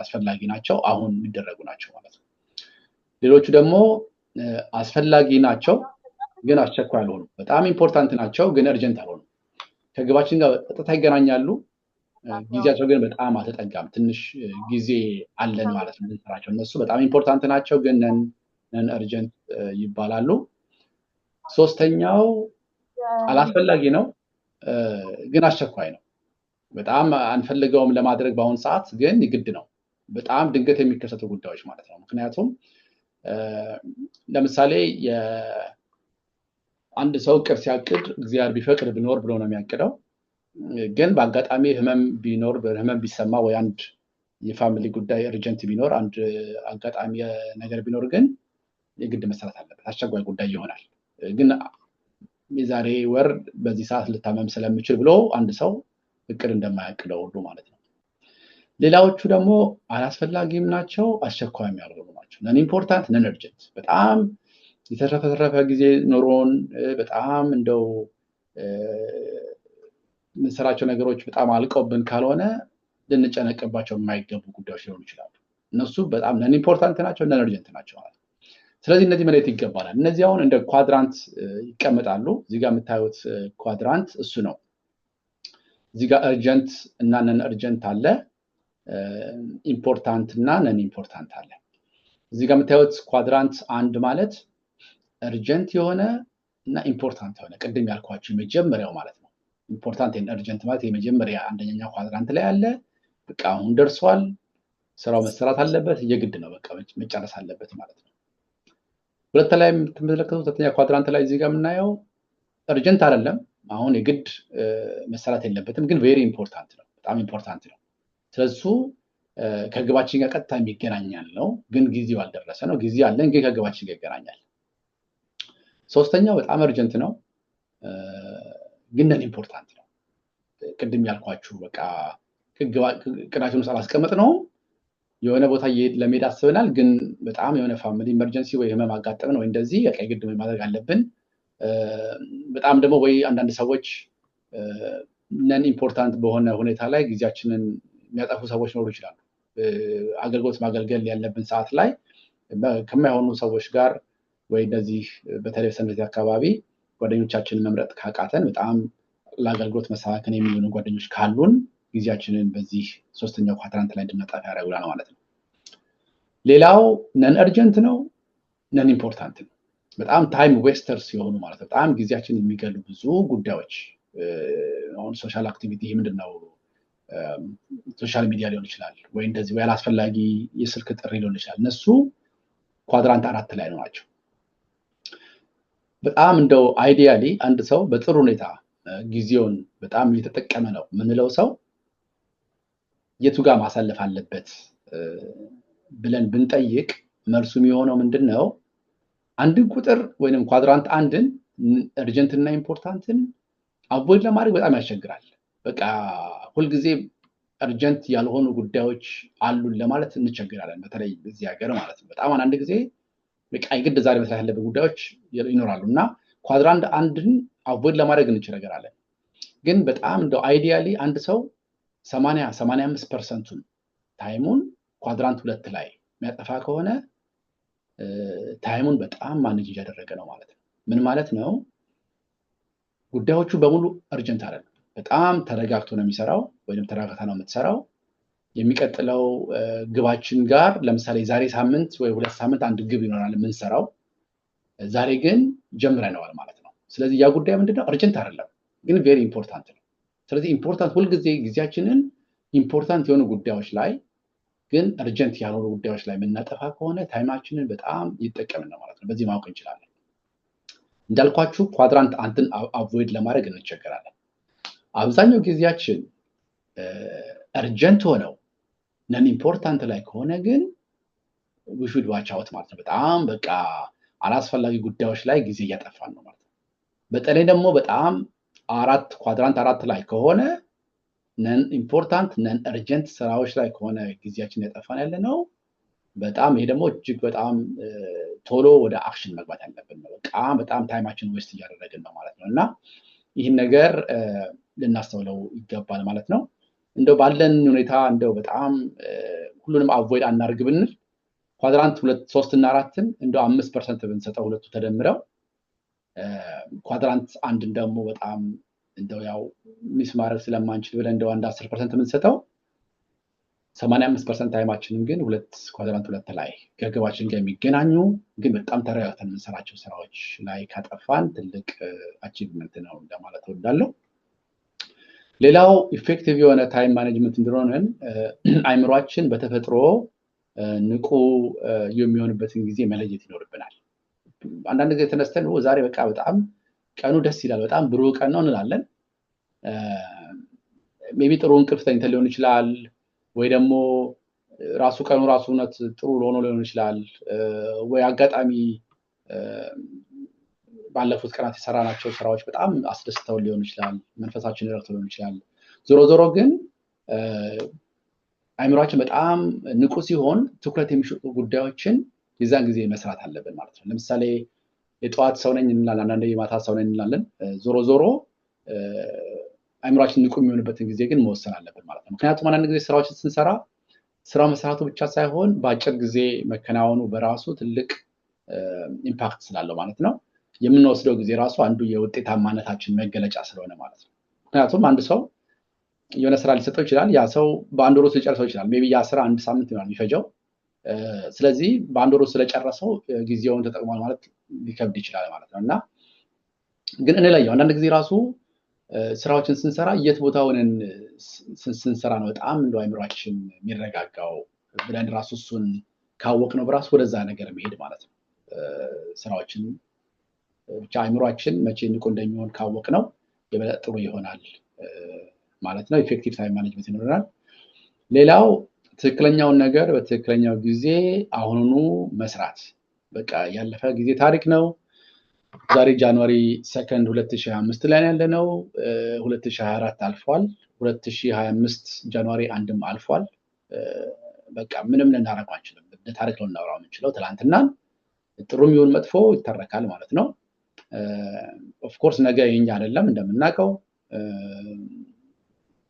አስፈላጊ ናቸው፣ አሁን የሚደረጉ ናቸው ማለት ነው። ሌሎቹ ደግሞ አስፈላጊ ናቸው ግን አስቸኳይ አልሆኑ፣ በጣም ኢምፖርታንት ናቸው ግን እርጀንት አልሆኑ፣ ከግባችን ጋር ቀጥታ ይገናኛሉ፣ ጊዜያቸው ግን በጣም አልተጠጋም፣ ትንሽ ጊዜ አለን ማለት ነው ልንሰራቸው። እነሱ በጣም ኢምፖርታንት ናቸው ግን ነን እርጀንት ይባላሉ። ሶስተኛው አላስፈላጊ ነው ግን አስቸኳይ ነው። በጣም አንፈልገውም ለማድረግ በአሁን ሰዓት ግን ግድ ነው፣ በጣም ድንገት የሚከሰቱ ጉዳዮች ማለት ነው። ምክንያቱም ለምሳሌ አንድ ሰው እቅድ ሲያቅድ እግዚአብሔር ቢፈቅድ ቢኖር ብሎ ነው የሚያቅደው። ግን በአጋጣሚ ህመም ቢኖር ህመም ቢሰማ ወይ አንድ የፋሚሊ ጉዳይ እርጀንት ቢኖር አንድ አጋጣሚ ነገር ቢኖር ግን የግድ መሰራት አለበት፣ አስቸኳይ ጉዳይ ይሆናል። ግን የዛሬ ወር በዚህ ሰዓት ልታመም ስለምችል ብሎ አንድ ሰው እቅድ እንደማያቅደው ሁሉ ማለት ነው። ሌላዎቹ ደግሞ አላስፈላጊም ናቸው፣ አስቸኳይም ያልሆኑ ናቸው። ነን ኢምፖርታንት ነን እርጀንት። በጣም የተረፈ ጊዜ ኖሮን በጣም እንደው የምንሰራቸው ነገሮች በጣም አልቀውብን ካልሆነ ልንጨነቅባቸው የማይገቡ ጉዳዮች ሊሆኑ ይችላሉ። እነሱ በጣም ነን ኢምፖርታንት ናቸው፣ ነን እርጀንት ናቸው ማለት ነው። ስለዚህ እነዚህ መለየት ይገባናል። እነዚህ አሁን እንደ ኳድራንት ይቀመጣሉ። እዚህ ጋር የምታዩት ኳድራንት እሱ ነው። እዚህ ጋር እርጀንት እና ነን እርጀንት አለ፣ ኢምፖርታንት እና ነን ኢምፖርታንት አለ። እዚህ ጋር የምታዩት ኳድራንት አንድ ማለት እርጀንት የሆነ እና ኢምፖርታንት የሆነ ቅድም ያልኳችሁ የመጀመሪያው ማለት ነው። ኢምፖርታንት እና እርጀንት ማለት የመጀመሪያ አንደኛው ኳድራንት ላይ አለ። በቃ አሁን ደርሷል፣ ስራው መሰራት አለበት፣ የግድ ነው፣ በቃ መጨረስ አለበት ማለት ነው። ሁለት ላይ የምትመለከቱት ሁለተኛ ኳድራንት ላይ እዚህ ጋር የምናየው እርጀንት አይደለም፣ አሁን የግድ መሰራት የለበትም፣ ግን ቬሪ ኢምፖርታንት ነው፣ በጣም ኢምፖርታንት ነው። ስለሱ ከግባችን ጋር ቀጥታ የሚገናኛል ነው፣ ግን ጊዜው አልደረሰ ነው። ጊዜ አለን ግን ከግባችን ጋር ይገናኛል። ሶስተኛው በጣም እርጀንት ነው ግን ነን ኢምፖርታንት ነው። ቅድም ያልኳችሁ በቃ እቅዳችን ውስጥ አላስቀመጥ ነው፣ የሆነ ቦታ ለመሄድ አስበናል፣ ግን በጣም የሆነ ፋሚሊ ኢመርጀንሲ ወይ ህመም አጋጠመን ወይ እንደዚህ በቃ የግድ ማድረግ አለብን። በጣም ደግሞ ወይ አንዳንድ ሰዎች ነን ኢምፖርታንት በሆነ ሁኔታ ላይ ጊዜያችንን የሚያጠፉ ሰዎች ኖሩ ይችላሉ። አገልግሎት ማገልገል ያለብን ሰዓት ላይ ከማይሆኑ ሰዎች ጋር ወይ እንደዚህ በተለይ ሰንበት አካባቢ ጓደኞቻችንን መምረጥ ካቃተን በጣም ለአገልግሎት መሳካከን የሚሆኑ ጓደኞች ካሉን ጊዜያችንን በዚህ ሶስተኛው ኳድራንት ላይ እንድናጠፋ ያደርጉናል ማለት ነው። ሌላው ነን እርጀንት ነው፣ ነን ኢምፖርታንት ነው። በጣም ታይም ዌስተርስ የሆኑ ማለት ነው። በጣም ጊዜያችንን የሚገሉ ብዙ ጉዳዮች አሁን ሶሻል አክቲቪቲ ምንድነው ሶሻል ሚዲያ ሊሆን ይችላል ወይ እንደዚህ ወይ አላስፈላጊ የስልክ ጥሪ ሊሆን ይችላል። እነሱ ኳድራንት 4 ላይ ናቸው። በጣም እንደው አይዲያሊ አንድ ሰው በጥሩ ሁኔታ ጊዜውን በጣም እየተጠቀመ ነው ምንለው ሰው የቱ ጋር ማሳለፍ አለበት ብለን ብንጠይቅ መልሱ የሚሆነው ምንድነው? አንድን ቁጥር ወይንም ኳድራንት አንድን እርጀንት እና ኢምፖርታንትን አቮይድ ለማድረግ በጣም ያስቸግራል። በቃ ሁልጊዜ እርጀንት ያልሆኑ ጉዳዮች አሉን ለማለት እንቸገራለን፣ በተለይ በዚህ ሀገር ማለት ነው። በጣም አንድ ጊዜ በቃ የግድ ዛሬ መስራት ያለበት ጉዳዮች ይኖራሉ እና ኳድራንት አንድን አቮይድ ለማድረግ እንቸገራለን። ግን በጣም እንደው አይዲያሊ አንድ ሰው 85% ታይሙን ኳድራንት 2 ላይ የሚያጠፋ ከሆነ ታይሙን በጣም ማኔጅ እያደረገ ነው ማለት ነው። ምን ማለት ነው? ጉዳዮቹ በሙሉ እርጀንት አይደለም፣ በጣም ተረጋግቶ ነው የሚሰራው ወይንም ተረጋግታ ነው የምትሰራው። የሚቀጥለው ግባችን ጋር ለምሳሌ ዛሬ ሳምንት ወይ 2 ሳምንት አንድ ግብ ይኖራል የምንሰራው፣ ዛሬ ግን ጀምረነዋል ማለት ነው። ስለዚህ ያ ጉዳይ ምንድነው? እርጀንት አይደለም ግን ቬሪ ኢምፖርታንት ነው። ስለዚህ ኢምፖርታንት ሁልጊዜ ጊዜያችንን ኢምፖርታንት የሆኑ ጉዳዮች ላይ ግን እርጀንት ያልሆኑ ጉዳዮች ላይ የምናጠፋ ከሆነ ታይማችንን በጣም ይጠቀምን ነው ማለት ነው። በዚህ ማወቅ እንችላለን። እንዳልኳችሁ ኳድራንት አንድን አቮይድ ለማድረግ እንቸገራለን። አብዛኛው ጊዜያችን እርጀንት ሆነው ነን ኢምፖርታንት ላይ ከሆነ ግን we should watch out ማለት ነው። በጣም በቃ አላስፈላጊ ጉዳዮች ላይ ጊዜ እያጠፋን ነው ማለት ነው። በተለይ ደግሞ በጣም ኳድራንት 4 ላይ ከሆነ ነን ኢምፖርታንት ነን እርጀንት ስራዎች ላይ ከሆነ ጊዜያችን ያጠፋን ያለ ነው በጣም ይሄ ደግሞ እጅግ በጣም ቶሎ ወደ አክሽን መግባት ያለብን ነው። በጣም ታይማችን ዌስት እያደረግን ነው ማለት ነው እና ይህን ነገር ልናስተውለው ይገባል ማለት ነው። እንደው ባለን ሁኔታ እንደው በጣም ሁሉንም አቮይድ አናርግ ብንል ኳድራንት 2 3 እና 4ን እንደው 5% ብንሰጠው ሁለቱ ተደምረው ኳድራንት 1 ደግሞ በጣም እንደው ያው ሚስ ማድረግ ስለማንችል ብለን እንደው አንድ 10% ብንሰጠው 85% ታይማችንን ግን ኳድራንት 2 ላይ ከግባችን ጋር የሚገናኙ ግን በጣም ተረጋግተን የምንሰራቸው ስራዎች ላይ ካጠፋን ትልቅ አቺቭመንት ነው እንደማለት እወዳለሁ። ሌላው ኢፌክቲቭ የሆነ ታይም ማኔጅመንት እንዲኖረን አይምሯችን በተፈጥሮ ንቁ የሚሆንበትን ጊዜ መለየት ይኖርብናል። አንዳንድ ጊዜ ተነስተን ዛሬ በቃ በጣም ቀኑ ደስ ይላል፣ በጣም ብሩህ ቀን ነው እንላለን። ሜቢ ጥሩ እንቅልፍ ተኝተን ሊሆን ይችላል፣ ወይ ደግሞ ራሱ ቀኑ ራሱነት ጥሩ ሆኖ ሊሆን ይችላል፣ ወይ አጋጣሚ ባለፉት ቀናት የሰራናቸው ስራዎች በጣም አስደስተው ሊሆን ይችላል፣ መንፈሳችን ረክቶ ሊሆን ይችላል። ዞሮ ግን አይምሯችን በጣም ንቁ ሲሆን ትኩረት የሚሹ ጉዳዮችን የዛን ጊዜ መስራት አለብን ማለት ነው። ለምሳሌ የጠዋት ሰው ነኝ እንላለን፣ አንዳንዴ የማታ ሰው ነኝ እንላለን። ዞሮ አይምሯችን ንቁ የሚሆንበትን ጊዜ ግን መወሰን አለብን ማለት ነው። ምክንያቱም አንዳንድ ጊዜ ስራዎችን ስንሰራ ስራው መስራቱ ብቻ ሳይሆን በአጭር ጊዜ መከናወኑ በራሱ ትልቅ ኢምፓክት ስላለው ማለት ነው። የምንወስደው ጊዜ ራሱ አንዱ የውጤታማነታችን መገለጫ ስለሆነ ማለት ነው። ምክንያቱም አንድ ሰው የሆነ ስራ ሊሰጠው ይችላል፣ ያ ሰው በአንድ ወር ውስጥ ሊጨርሰው ይችላል። ሜቢ ያ ስራ 1 ሳምንት ይሆናል የሚፈጀው። ስለዚህ በአንድ ወር ውስጥ ስለጨረሰው ጊዜውን ተጠቅሟል ማለት ሊከብድ ይችላል ማለት ነው እና ግን እንለየው። አንዳንድ ጊዜ ራሱ ስራዎችን ስንሰራ የት ቦታ ሆነን ስንሰራ ነው በጣም እንደው አይምሯችን የሚረጋጋው ብለን ራሱ እሱን ካወቅነው በራሱ ወደዛ ነገር መሄድ ማለት ነው። ስራዎችን ብቻ አይምሯችን መቼ ንቁ እንደሚሆን ካወቅነው የበለጠ ጥሩ ይሆናል ማለት ነው። ኢፌክቲቭ ታይም ማኔጅመንት ይኖረናል። ሌላው ትክክለኛውን ነገር በትክክለኛው ጊዜ አሁኑኑ መስራት። በቃ ያለፈ ጊዜ ታሪክ ነው። ዛሬ ጃንዋሪ 2 2025 ላይ ያለነው 2024 አልፏል። 2025 ጃንዋሪ 1ም አልፏል። በቃ ምንም ልናረጋው አንችልም። ታሪክ ነው እናወራው የምንችለው። ትላንትና ጥሩም ይሁን መጥፎ ይተረካል ማለት ነው። ኦፍ ኮርስ ነገ የኛ አይደለም እንደምናውቀው፣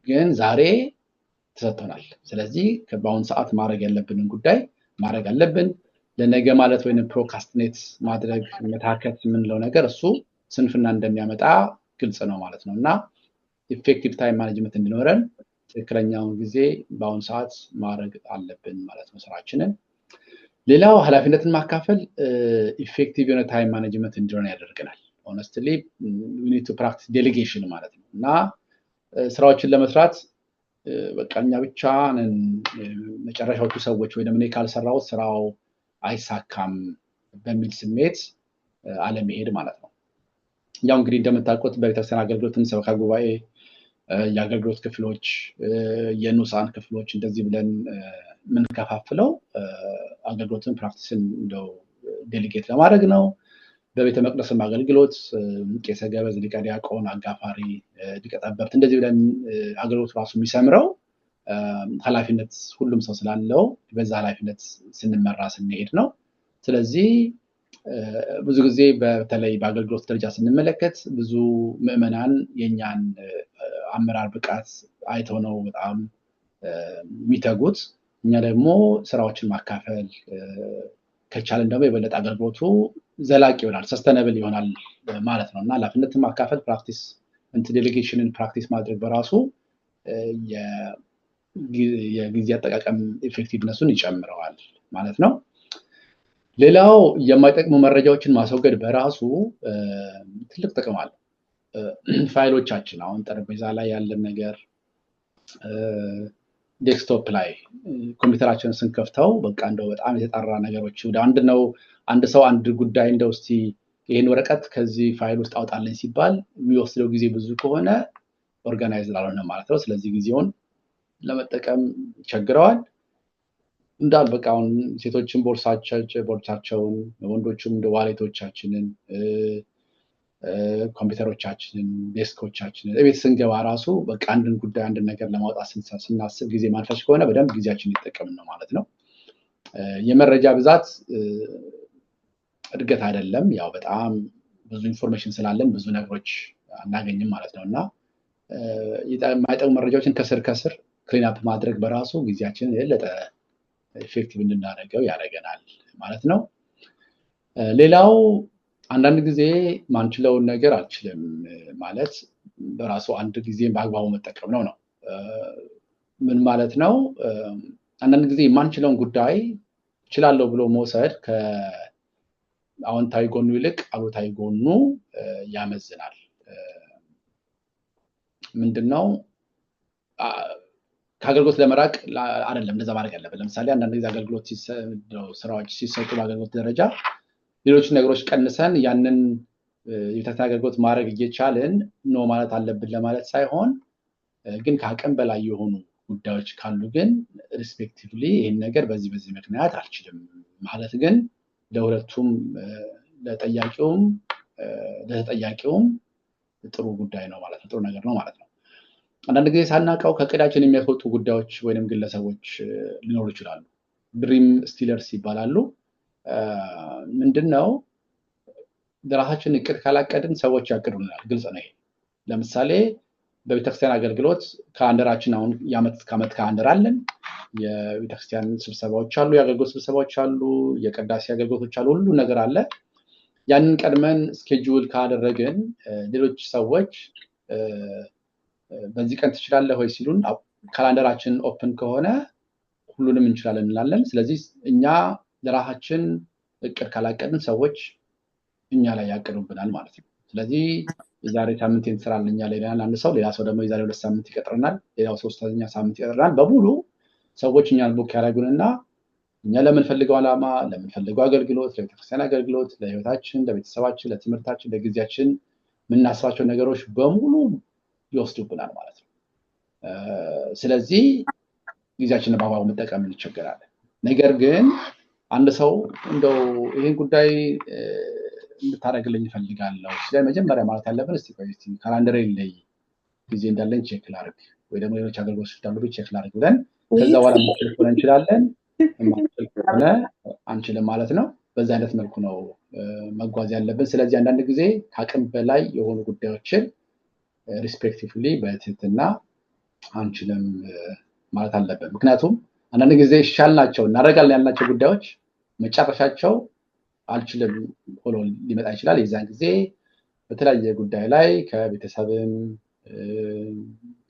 ግን ዛሬ ተሰጥቶናል። ስለዚህ በአሁን ሰዓት ማድረግ ያለብንን ጉዳይ ማድረግ አለብን። ለነገ ማለት ወይንም ፕሮካስቲኔት ማድረግ መታከት የምንለው ነገር እሱ ስንፍና እንደሚያመጣ ግልጽ ነው ማለት ነው እና ኢፌክቲቭ ታይም ማኔጅመንት እንዲኖረን ትክክለኛውን ጊዜ በአሁን ሰዓት ማድረግ አለብን ማለት ነው ስራችንን። ሌላው ኃላፊነትን ማካፈል ኢፌክቲቭ የሆነ ታይም ማኔጅመንት እንዲኖረን ያደርገናል። ሆነስትሊ we need to practice delegation ማለት ነው እና ስራዎችን ለመስራት በቃ እኛ ብቻ ነን መጨረሻዎቹ ሰዎች ወይ ደግሞ እኔ ካልሰራው ስራው አይሳካም በሚል ስሜት አለመሄድ ማለት ነው። ያው እንግዲህ እንደምታውቁት በቤተክርስቲያን አገልግሎትን ሰበካ ጉባኤ የአገልግሎት ክፍሎች የንዑሳን ክፍሎች እንደዚህ ብለን የምንከፋፍለው አገልግሎትን ፕራክቲስን እንደው ዴሊጌት ለማድረግ ነው። በቤተ መቅደስም አገልግሎት ቄሰ ገበዝ፣ ሊቀ ዲያቆን፣ አጋፋሪ፣ ሊቀ ጠበብት እንደዚህ ብለን አገልግሎት ራሱ የሚሰምረው ኃላፊነት ሁሉም ሰው ስላለው በዛ ኃላፊነት ስንመራ ስንሄድ ነው። ስለዚህ ብዙ ጊዜ በተለይ በአገልግሎት ደረጃ ስንመለከት ብዙ ምዕመናን የኛን አመራር ብቃት አይተው ነው በጣም የሚተጉት። እኛ ደግሞ ስራዎችን ማካፈል ከቻለን ደግሞ የበለጠ አገልግሎቱ ዘላቂ ይሆናል፣ ሰስተነብል ይሆናል ማለት ነው እና ኃላፊነትን ማካፈል ፕራክቲስ ዴሌጌሽንን ፕራክቲስ ማድረግ በራሱ የጊዜ አጠቃቀም ኢፌክቲቭነሱን ይጨምረዋል ማለት ነው። ሌላው የማይጠቅሙ መረጃዎችን ማስወገድ በራሱ ትልቅ ጥቅም አለው። ፋይሎቻችን አሁን ጠረጴዛ ላይ ያለን ነገር ዴስክቶፕ ላይ ኮምፒውተራችንን ስንከፍተው በቃ እንደው በጣም የተጣራ ነገሮች ወደ አንድ ሰው አንድ ጉዳይ እንደው እስቲ ይሄን ወረቀት ከዚህ ፋይል ውስጥ አውጣልኝ ሲባል የሚወስደው ጊዜ ብዙ ከሆነ ኦርጋናይዝ ላልሆነ ማለት ነው። ስለዚህ ጊዜውን ለመጠቀም ቸግረዋል። እንዳል በቃ አሁን ሴቶችን ቦርሳቸውን፣ ወንዶችም እንደ ዋሌቶቻችንን፣ ኮምፒውተሮቻችንን፣ ዴስኮቻችንን እቤት ስንገባ ራሱ በቃ አንድን ጉዳይ አንድን ነገር ለማውጣት ስናስብ ጊዜ ማንፈጅ ከሆነ በደንብ ጊዜያችንን ይጠቀምን ነው ማለት ነው። የመረጃ ብዛት እድገት አይደለም። ያው በጣም ብዙ ኢንፎርሜሽን ስላለን ብዙ ነገሮች አናገኝም ማለት ነውና የማይጠቅሙ መረጃዎችን ከስር ክሊን አፕ ማድረግ በራሱ ጊዜያችንን የበለጠ ኢፌክቲቭ እንድናደርገው ያደርገናል ማለት ነው። ሌላው አንዳንድ ጊዜ ማንችለውን ነገር አልችልም ማለት በራሱ አንድ ጊዜ በአግባቡ መጠቀም ነው። ምን ማለት ነው? አንዳንድ ጊዜ የማንችለውን ጉዳይ እችላለሁ ብሎ መውሰድ ከአዎንታዊ ጎኑ ይልቅ አሉታዊ ጎኑ ያመዝናል። ምንድነው? ከአገልግሎት ለመራቅ አይደለም እንደዛ ማድረግ ያለብን። ለምሳሌ አንዳንድ ጊዜ አገልግሎት ስራዎች ሲሰጡ በአገልግሎት ደረጃ ሌሎች ነገሮች ቀንሰን ያንን የቤተክርስቲያን አገልግሎት ማድረግ እየቻልን ነው ማለት አለብን ለማለት ሳይሆን፣ ግን ከአቅም በላይ የሆኑ ጉዳዮች ካሉ ግን ሪስፔክቲቭሊ ይህን ነገር በዚህ ምክንያት አልችልም ማለት ግን ለሁለቱም ለጠያቂውም ለተጠያቂውም ጥሩ ጉዳይ ነው ማለት ነው፣ ጥሩ ነገር ነው ማለት ነው። አንዳንድ ጊዜ ሳናውቀው ከእቅዳችን የሚያስወጡ ጉዳዮች ወይንም ግለሰቦች ሊኖሩ ይችላሉ። ድሪም ስቲለርስ ይባላሉ። ምንድነው? ለራሳችን እቅድ ካላቀድን ሰዎች ያቅዱልናል። ግልጽ ነው ይሄ። ለምሳሌ በቤተክርስቲያን አገልግሎት ከአንደራችን አሁን የዓመት ከአንደር አለን። የቤተክርስቲያን ስብሰባዎች አሉ፣ የአገልግሎት ስብሰባዎች አሉ፣ የቅዳሴ አገልግሎቶች አሉ፣ ሁሉ ነገር አለ። ያንን ቀድመን ስኬጁል ካደረግን ሌሎች ሰዎች በዚህ ቀን ትችላለህ ወይ ሲሉን ካላንደራችን ኦፕን ከሆነ ሁሉንም እንችላለን እንላለን። ስለዚህ እኛ ለራሳችን እቅድ ካላቀድን ሰዎች እኛ ላይ ያቅዱብናል ማለት ነው። ስለዚህ የዛሬ ሳምንት እንሰራለን እኛ ላይ አንድ ሰው፣ ሌላ ሰው ደግሞ የዛሬ 2 ሳምንት ይቀጥረናል፣ ሌላው 3ኛ ሳምንት ይቀጥረናል። በሙሉ ሰዎች እኛን ቡክ ያደርጉንና እኛ ለምንፈልገው ዓላማ፣ ለምንፈልገው አገልግሎት፣ ለቤተክርስቲያን አገልግሎት፣ ለህይወታችን፣ ለቤተሰባችን፣ ለትምህርታችን፣ ለጊዜያችን የምናስባቸው ነገሮች በሙሉ ይወስዱብናል ማለት ነው። ስለዚህ ጊዜያችንን በአግባቡ መጠቀም እንቸገራለን። ነገር ግን አንድ ሰው እንደው ይህን ጉዳይ እንድታደርግልኝ እፈልጋለሁ ሲል መጀመሪያ ማለት ያለብን እስቲ ካላንደሬ ላይ ጊዜ እንዳለኝ ቼክ ላድርግ ወይ ደግሞ ሌሎች አገልግሎቶች እንዳሉብኝ ቼክ ላድርግ ብለን ከዛ በኋላ መጥተን እንችላለን ሆነ አንችልም ማለት ነው። በዛ አይነት መልኩ ነው መጓዝ ያለብን። ስለዚህ አንዳንድ ጊዜ ከአቅም በላይ የሆኑ ጉዳዮችን ሪስፔክቲቭሊ በትህትና አንችልም ማለት አለብን። ምክንያቱም አንዳንድ ጊዜ ይሻልናቸው እናደርጋለን ያልናቸው ጉዳዮች መጨረሻቸው አልችልም ሆኖ ሊመጣ ይችላል። የዛን ጊዜ በተለያየ ጉዳይ ላይ ከቤተሰብም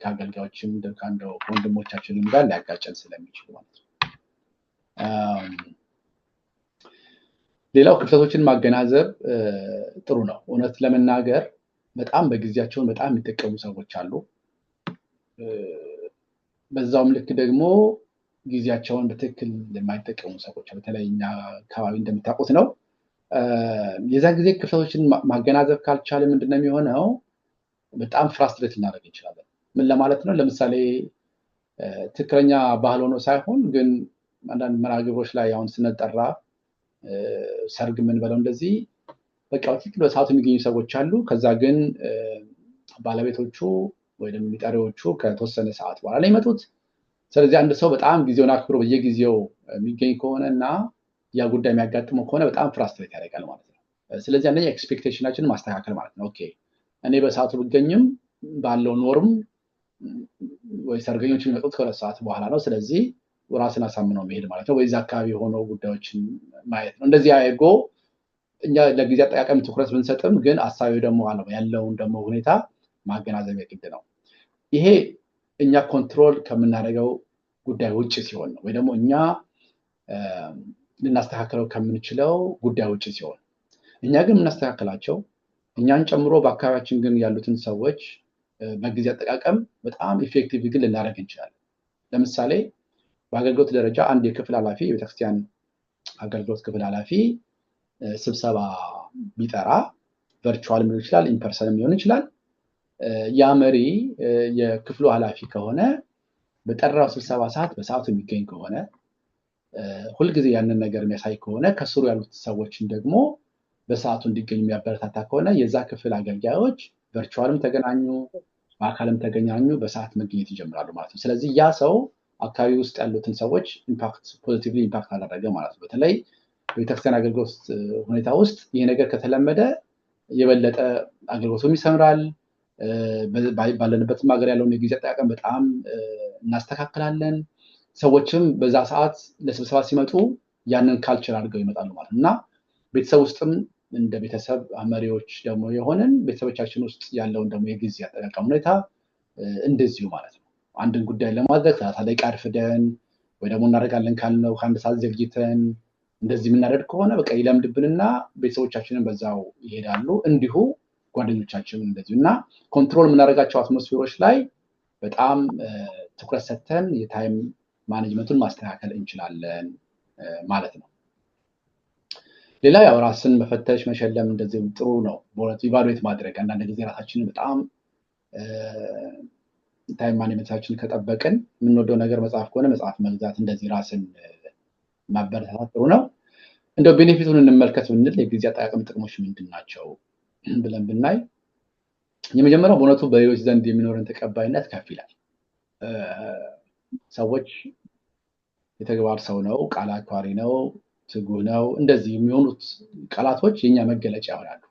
ከአገልጋዮችም ከአንደው ወንድሞቻችንም ጋር ሊያጋጨን ስለሚችሉ ማለት ነው። ሌላው ክፍተቶችን ማገናዘብ ጥሩ ነው። እውነት ለመናገር በጣም በጊዜያቸውን በጣም የሚጠቀሙ ሰዎች አሉ። በዛውም ልክ ደግሞ ጊዜያቸውን በትክክል የማይጠቀሙ ሰዎች በተለይ እኛ አካባቢ እንደምታውቁት ነው። የዛን ጊዜ ክፍተቶችን ማገናዘብ ካልቻለ ምንድነው የሚሆነው? በጣም ፍራስትሬት ልናደርግ እንችላለን። ምን ለማለት ነው? ለምሳሌ ትክክለኛ ባህል ሆኖ ሳይሆን ግን አንዳንድ መርሃ ግብሮች ላይ አሁን ስንጠራ ሰርግ የምንበለው እንደዚህ በቃ ትክክል በሰዓቱ የሚገኙ ሰዎች አሉ። ከዛ ግን ባለቤቶቹ ወይም ሚጠሪዎቹ ከተወሰነ ሰዓት በኋላ ላይ ይመጡት። ስለዚህ አንድ ሰው በጣም ጊዜውን አክብሮ በየጊዜው የሚገኝ ከሆነ እና ያ ጉዳይ የሚያጋጥመው ከሆነ በጣም ፍራስትሬት ያደርጋል ማለት ነው። ስለዚህ አንደኛ ኤክስፔክቴሽናችንን ማስተካከል ማለት ነው። ኦኬ እኔ በሰዓቱ ብገኝም ባለው ኖርም ወይ ሰርገኞች የሚመጡት ከ2 ሰዓት በኋላ ነው። ስለዚህ ራስን አሳምነው መሄድ ማለት ነው። ወይዛ አካባቢ ሆኖ ጉዳዮችን ማየት ነው። እንደዚህ አድርጎ እኛ ለጊዜ አጠቃቀም ትኩረት ብንሰጥም ግን አሳቢው ደግሞ ያለውን ደግሞ ሁኔታ ማገናዘብ ግድ ነው። ይሄ እኛ ኮንትሮል ከምናደርገው ጉዳይ ውጭ ሲሆን ነው፣ ወይ ደግሞ እኛ ልናስተካክለው ከምንችለው ጉዳይ ውጭ ሲሆን። እኛ ግን የምናስተካክላቸው እኛን ጨምሮ በአካባቢያችን ግን ያሉትን ሰዎች በጊዜ አጠቃቀም በጣም ኢፌክቲቭ ግን ልናደርግ እንችላለን። ለምሳሌ በአገልግሎት ደረጃ አንድ የክፍል ኃላፊ የቤተክርስቲያን አገልግሎት ክፍል ኃላፊ ስብሰባ ቢጠራ ቨርቹዋል ሊሆን ይችላል፣ ኢንፐርሰን ሊሆን ይችላል። ያ መሪ የክፍሉ ኃላፊ ከሆነ በጠራው ስብሰባ ሰዓት በሰዓቱ የሚገኝ ከሆነ ሁልጊዜ ያንን ነገር የሚያሳይ ከሆነ ከስሩ ያሉት ሰዎችን ደግሞ በሰዓቱ እንዲገኙ የሚያበረታታ ከሆነ የዛ ክፍል አገልጋዮች ቨርቹዋልም ተገናኙ በአካልም ተገናኙ በሰዓት መገኘት ይጀምራሉ ማለት ነው። ስለዚህ ያ ሰው አካባቢ ውስጥ ያሉትን ሰዎች ፖዚቲቭሊ ኢምፓክት አደረገ ማለት ነው። በተለይ በቤተክርስቲያን አገልግሎት ሁኔታ ውስጥ ይሄ ነገር ከተለመደ የበለጠ አገልግሎቱም ይሰምራል። ባለንበትም ሀገር ያለውን የጊዜ አጠቃቀም በጣም እናስተካክላለን። ሰዎችም በዛ ሰዓት ለስብሰባ ሲመጡ ያንን ካልቸር አድርገው ይመጣሉ ማለት ነው እና ቤተሰብ ውስጥም እንደ ቤተሰብ መሪዎች ደግሞ የሆነን ቤተሰቦቻችን ውስጥ ያለውን ደግሞ የጊዜ አጠቃቀም ሁኔታ እንደዚሁ ማለት ነው። አንድን ጉዳይ ለማድረግ 30 ደቂቃ አርፍደን ወይ ደግሞ እናደርጋለን ካልነው ከአንድ ሰዓት ዘግይተን እንደዚህ የምናደርግ ከሆነ በቃ ይለምድብንና ቤተሰቦቻችንን በዛው ይሄዳሉ። እንዲሁ ጓደኞቻችንን እንደዚሁ እና ኮንትሮል የምናደርጋቸው አትሞስፌሮች ላይ በጣም ትኩረት ሰጥተን የታይም ማኔጅመንቱን ማስተካከል እንችላለን ማለት ነው። ሌላ ያው ራስን መፈተሽ መሸለም እንደዚህ ጥሩ ነው። በእውነት ኢቫሉዌት ማድረግ አንዳንድ ጊዜ ራሳችንን በጣም ታይም ማኔጅመንታችንን ከጠበቅን የምንወደው ነገር መጽሐፍ ከሆነ መጽሐፍ መግዛት እንደዚህ ራስን ማበረታታት ጥሩ ነው። እንደው ቤኔፊቱን እንመልከት ብንል የጊዜ አጠቃቀም ጥቅሞች ምንድን ናቸው ብለን ብናይ የመጀመሪያው በእውነቱ በሌሎች ዘንድ የሚኖረን ተቀባይነት ከፍ ይላል። ሰዎች የተግባር ሰው ነው፣ ቃል አክባሪ ነው፣ ትጉህ ነው እንደዚህ የሚሆኑት ቃላቶች የኛ መገለጫ ይሆናሉ።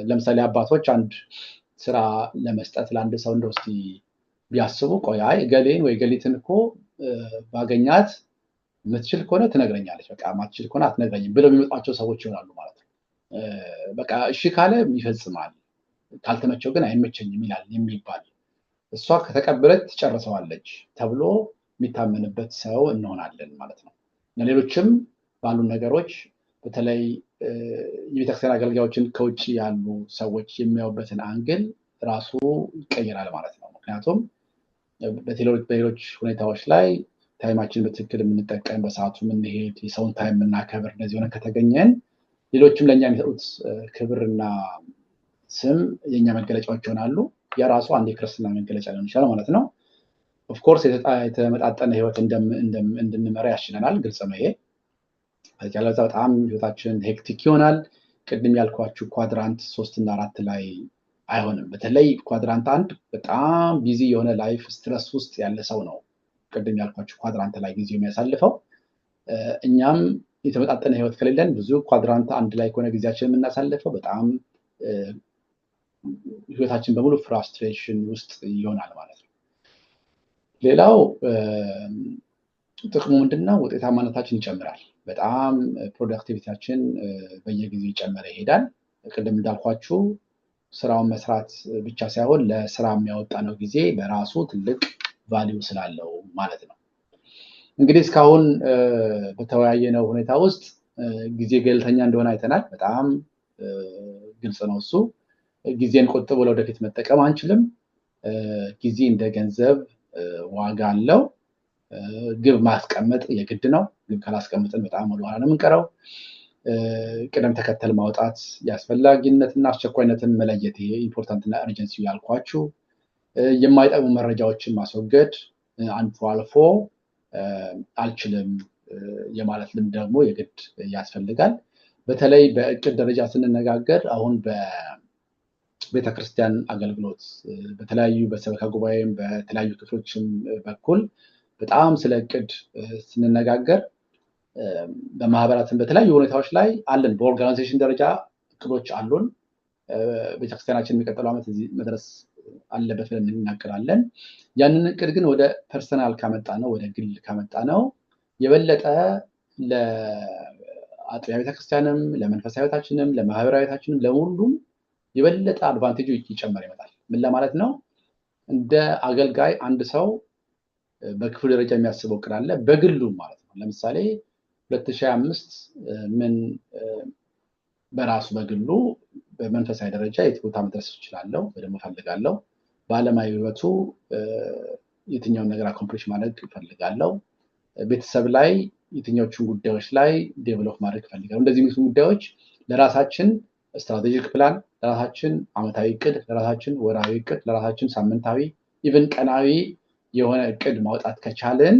ለምሳሌ አባቶች አንድ ስራ ለመስጠት ለአንድ ሰው እንደው እስቲ ቢያስቡ ቆይ አይ ገሌን ወይ ገሊትን እኮ ባገኛት ምትችል ከሆነ ትነግረኛለች፣ በቃ ማትችል ከሆነ አትነግረኝም ብለው የሚመጣቸው ሰዎች ይሆናሉ ማለት ነው። በቃ እሺ ካለ ይፈጽማል፣ ካልተመቸው ግን አይመቸኝም ይላል የሚባል እሷ ከተቀበለች ትጨርሰዋለች ተብሎ የሚታመንበት ሰው እንሆናለን ማለት ነው። ለሌሎችም ባሉ ነገሮች በተለይ የቤተክርስቲያን አገልጋዮችን ከውጭ ያሉ ሰዎች የሚያዩበትን አንግል ራሱ ይቀየራል ማለት ነው። ምክንያቱም በሌሎች ሁኔታዎች ላይ ታይማችን በትክክል የምንጠቀም በሰዓቱ የምንሄድ የሰውን ታይም የምናከብር እንደዚህ ሆነ ከተገኘን ሌሎችም ለእኛ የሚሰጡት ክብርና ስም የኛ መገለጫዎች ይሆናሉ። የራሱ አንድ የክርስትና መገለጫ ሊሆን ይችላል ማለት ነው። ኦፍኮርስ የተመጣጠነ ህይወት እንድንመራ ያስችለናል። ግልጽ ነው ይሄ። ከዚያለዛ በጣም ህይወታችን ሄክቲክ ይሆናል። ቅድም ያልኳችሁ ኳድራንት 3 እና 4 ላይ አይሆንም። በተለይ ኳድራንት 1 በጣም ቢዚ የሆነ ላይፍ ስትረስ ውስጥ ያለ ሰው ነው ቅድም ያልኳችሁ ኳድራንት ላይ ጊዜው የሚያሳልፈው። እኛም የተመጣጠነ ህይወት ከሌለን ብዙ ኳድራንት 1 ላይ ከሆነ ጊዜያችን የምናሳልፈው በጣም ህይወታችን በሙሉ ፍራስትሬሽን ውስጥ ይሆናል ማለት ነው። ሌላው ጥቅሙ ምንድነው? ውጤታማነታችን ይጨምራል። በጣም ፕሮዳክቲቪቲያችን በየጊዜው ይጨመረ ይሄዳል። ቅድም እንዳልኳችሁ ስራውን መስራት ብቻ ሳይሆን ለስራ የሚያወጣነው ጊዜ በራሱ ትልቅ ቫልዩ ስላለው ማለት ነው። እንግዲህ እስካሁን በተወያየነው ሁኔታ ውስጥ ጊዜ ገለልተኛ እንደሆነ አይተናል። በጣም ግልጽ ነው እሱ። ጊዜን ቆጥቦ ለወደፊት መጠቀም አንችልም። ጊዜ እንደ ገንዘብ ዋጋ አለው። ግብ ማስቀመጥ የግድ ነው። ግብ ካላስቀመጥን በጣም ወደኋላ ነው የምንቀረው። ቅደም ተከተል ማውጣት የአስፈላጊነትና አስቸኳይነትን መለየት ይሄ ኢምፖርታንትና እርጀንሲ ያልኳችሁ፣ የማይጠቅሙ መረጃዎችን ማስወገድ፣ አልፎ አልፎ አልችልም የማለት ልምድ ደግሞ የግድ ያስፈልጋል። በተለይ በእቅድ ደረጃ ስንነጋገር አሁን በቤተክርስቲያን አገልግሎት በተለያዩ በሰበካ ጉባኤም በተለያዩ ክፍሎችም በኩል በጣም ስለ እቅድ ስንነጋገር በማህበራትን በተለያዩ ሁኔታዎች ላይ አለን። በኦርጋናይዜሽን ደረጃ እቅዶች አሉን። ቤተክርስቲያናችን የሚቀጥለው ዓመት እዚህ መድረስ አለበት ብለን እናቅዳለን። ያንን እቅድ ግን ወደ ፐርሰናል ካመጣ ነው ወደ ግል ካመጣ ነው የበለጠ ለአጥቢያ ቤተክርስቲያንም ለመንፈሳዊ ህይወታችንም ለማህበራዊ ህይወታችንም ለሁሉም የበለጠ አድቫንቴጁ ይጨመር ይመጣል። ምን ለማለት ነው? እንደ አገልጋይ አንድ ሰው በክፍል ደረጃ የሚያስበው እቅድ አለ፣ በግሉም ማለት ነው። ለምሳሌ 2025 ምን በራሱ በግሉ በመንፈሳዊ ደረጃ የት ቦታ መድረስ እችላለሁ ወይ ደግሞ እፈልጋለሁ፣ በዓለማዊ ህይወቱ የትኛውን ነገር አኮምፕሊሽ ማድረግ እፈልጋለሁ፣ ቤተሰብ ላይ የትኞቹን ጉዳዮች ላይ ዴቨሎፕ ማድረግ እፈልጋለሁ። እንደዚህ የሚሉ ጉዳዮች ለራሳችን ስትራቴጂክ ፕላን፣ ለራሳችን አመታዊ እቅድ፣ ለራሳችን ወራዊ እቅድ፣ ለራሳችን ሳምንታዊ ኢቭን ቀናዊ የሆነ እቅድ ማውጣት ከቻልን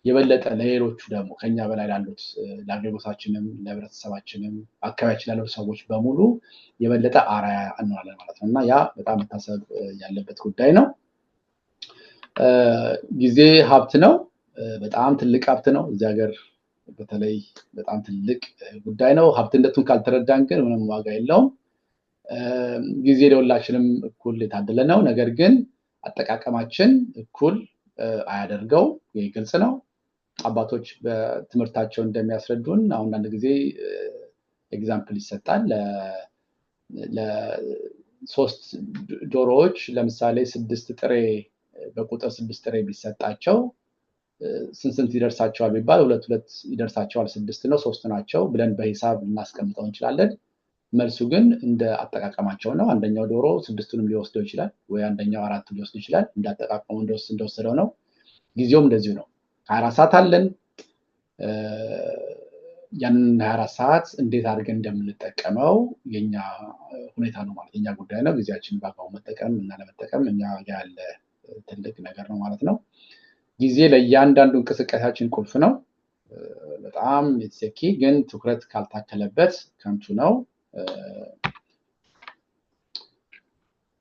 የበለጠ ለሌሎቹ ደግሞ ከኛ በላይ ላሉት ለአገልግሎታችንም ለህብረተሰባችንም አካባቢያችን ላሉ ሰዎች በሙሉ የበለጠ አርአያ እንሆናለን ማለት ነው እና ያ በጣም መታሰብ ያለበት ጉዳይ ነው። ጊዜ ሀብት ነው። በጣም ትልቅ ሀብት ነው። እዚህ ሀገር በተለይ በጣም ትልቅ ጉዳይ ነው። ሀብትነቱን ካልተረዳን ግን ምንም ዋጋ የለውም። ጊዜ ለሁላችንም እኩል የታደለ ነው። ነገር ግን አጠቃቀማችን እኩል አያደርገው። ይህ ግልጽ ነው። አባቶች በትምህርታቸው እንደሚያስረዱን አሁን አንድ ጊዜ ኤግዛምፕል ይሰጣል። ለሶስት ዶሮዎች ለምሳሌ 6 ጥሬ በቁጥር 6 ጥሬ ቢሰጣቸው ስንት ይደርሳቸዋል ቢባል 2 ይደርሳቸዋል። 6 ነው 3 ናቸው ብለን በሂሳብ እናስቀምጠው እንችላለን። መልሱ ግን እንደ አጠቃቀማቸው ነው። አንደኛው ዶሮ 6ቱንም ሊወስደው ይችላል፣ ወይ አንደኛው 4ቱን ሊወስድ ይችላል። እንደ አጠቃቀሙ እንደወሰደው ነው። ጊዜውም እንደዚሁ ነው። 24 ሰዓት አለን። ያንን 24 ሰዓት እንዴት አድርገን እንደምንጠቀመው የኛ ሁኔታ ነው ማለት የኛ ጉዳይ ነው። ጊዜያችንን በአግባቡ መጠቀም እና ለመጠቀም እኛ ጋር ያለ ትልቅ ነገር ነው ማለት ነው። ጊዜ ለእያንዳንዱ እንቅስቃሴያችን ቁልፍ ነው። በጣም የተሰኪ ግን ትኩረት ካልታከለበት ከንቱ ነው።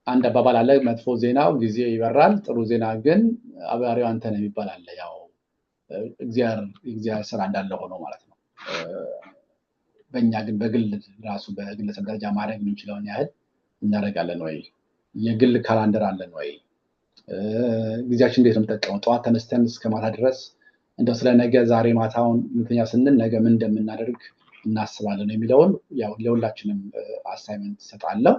አንድ አባባል አለ፣ መጥፎ ዜናው ጊዜ ይበራል፣ ጥሩ ዜና ግን አብራሪው አንተ ነህ የሚባል አለ። ያው እግዚአብሔር ስራ እንዳለ ሆኖ ማለት ነው። በእኛ ግን በግል ራሱ በግለሰብ ደረጃ ማድረግ የምንችለውን ያህል እናደርጋለን ወይ? የግል ካላንደር አለን ወይ? ጊዜያችን እንዴት ነው የምንጠቀመው? ጠዋት ተነስተን እስከ ማታ ድረስ እንደው ስለ ነገ ዛሬ ማታውን ምንተኛ ስንል ነገ ምን እንደምናደርግ እናስባለን የሚለውን ያው ለሁላችንም አሳይመንት ሰጣለሁ።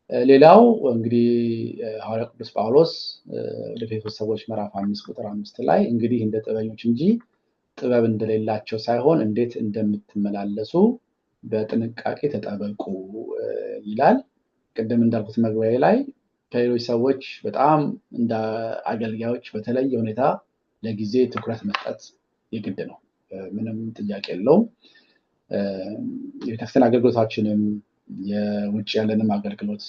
ሌላው እንግዲህ ሐዋርያው ቅዱስ ጳውሎስ ወደ ኤፌሶን ሰዎች ምዕራፍ 5 ቁጥር 5 ላይ እንግዲህ እንደ ጥበበኞች እንጂ ጥበብ እንደሌላቸው ሳይሆን እንዴት እንደምትመላለሱ በጥንቃቄ ተጠበቁ ይላል። ቅድም እንዳልኩት መግቢያ ላይ ከሌሎች ሰዎች በጣም እንደ አገልጋዮች በተለየ ሁኔታ ለጊዜ ትኩረት መስጠት የግድ ነው። ምንም ጥያቄ የለውም። የቤተክርስቲያን አገልግሎታችንም የውጭ ያለንም አገልግሎት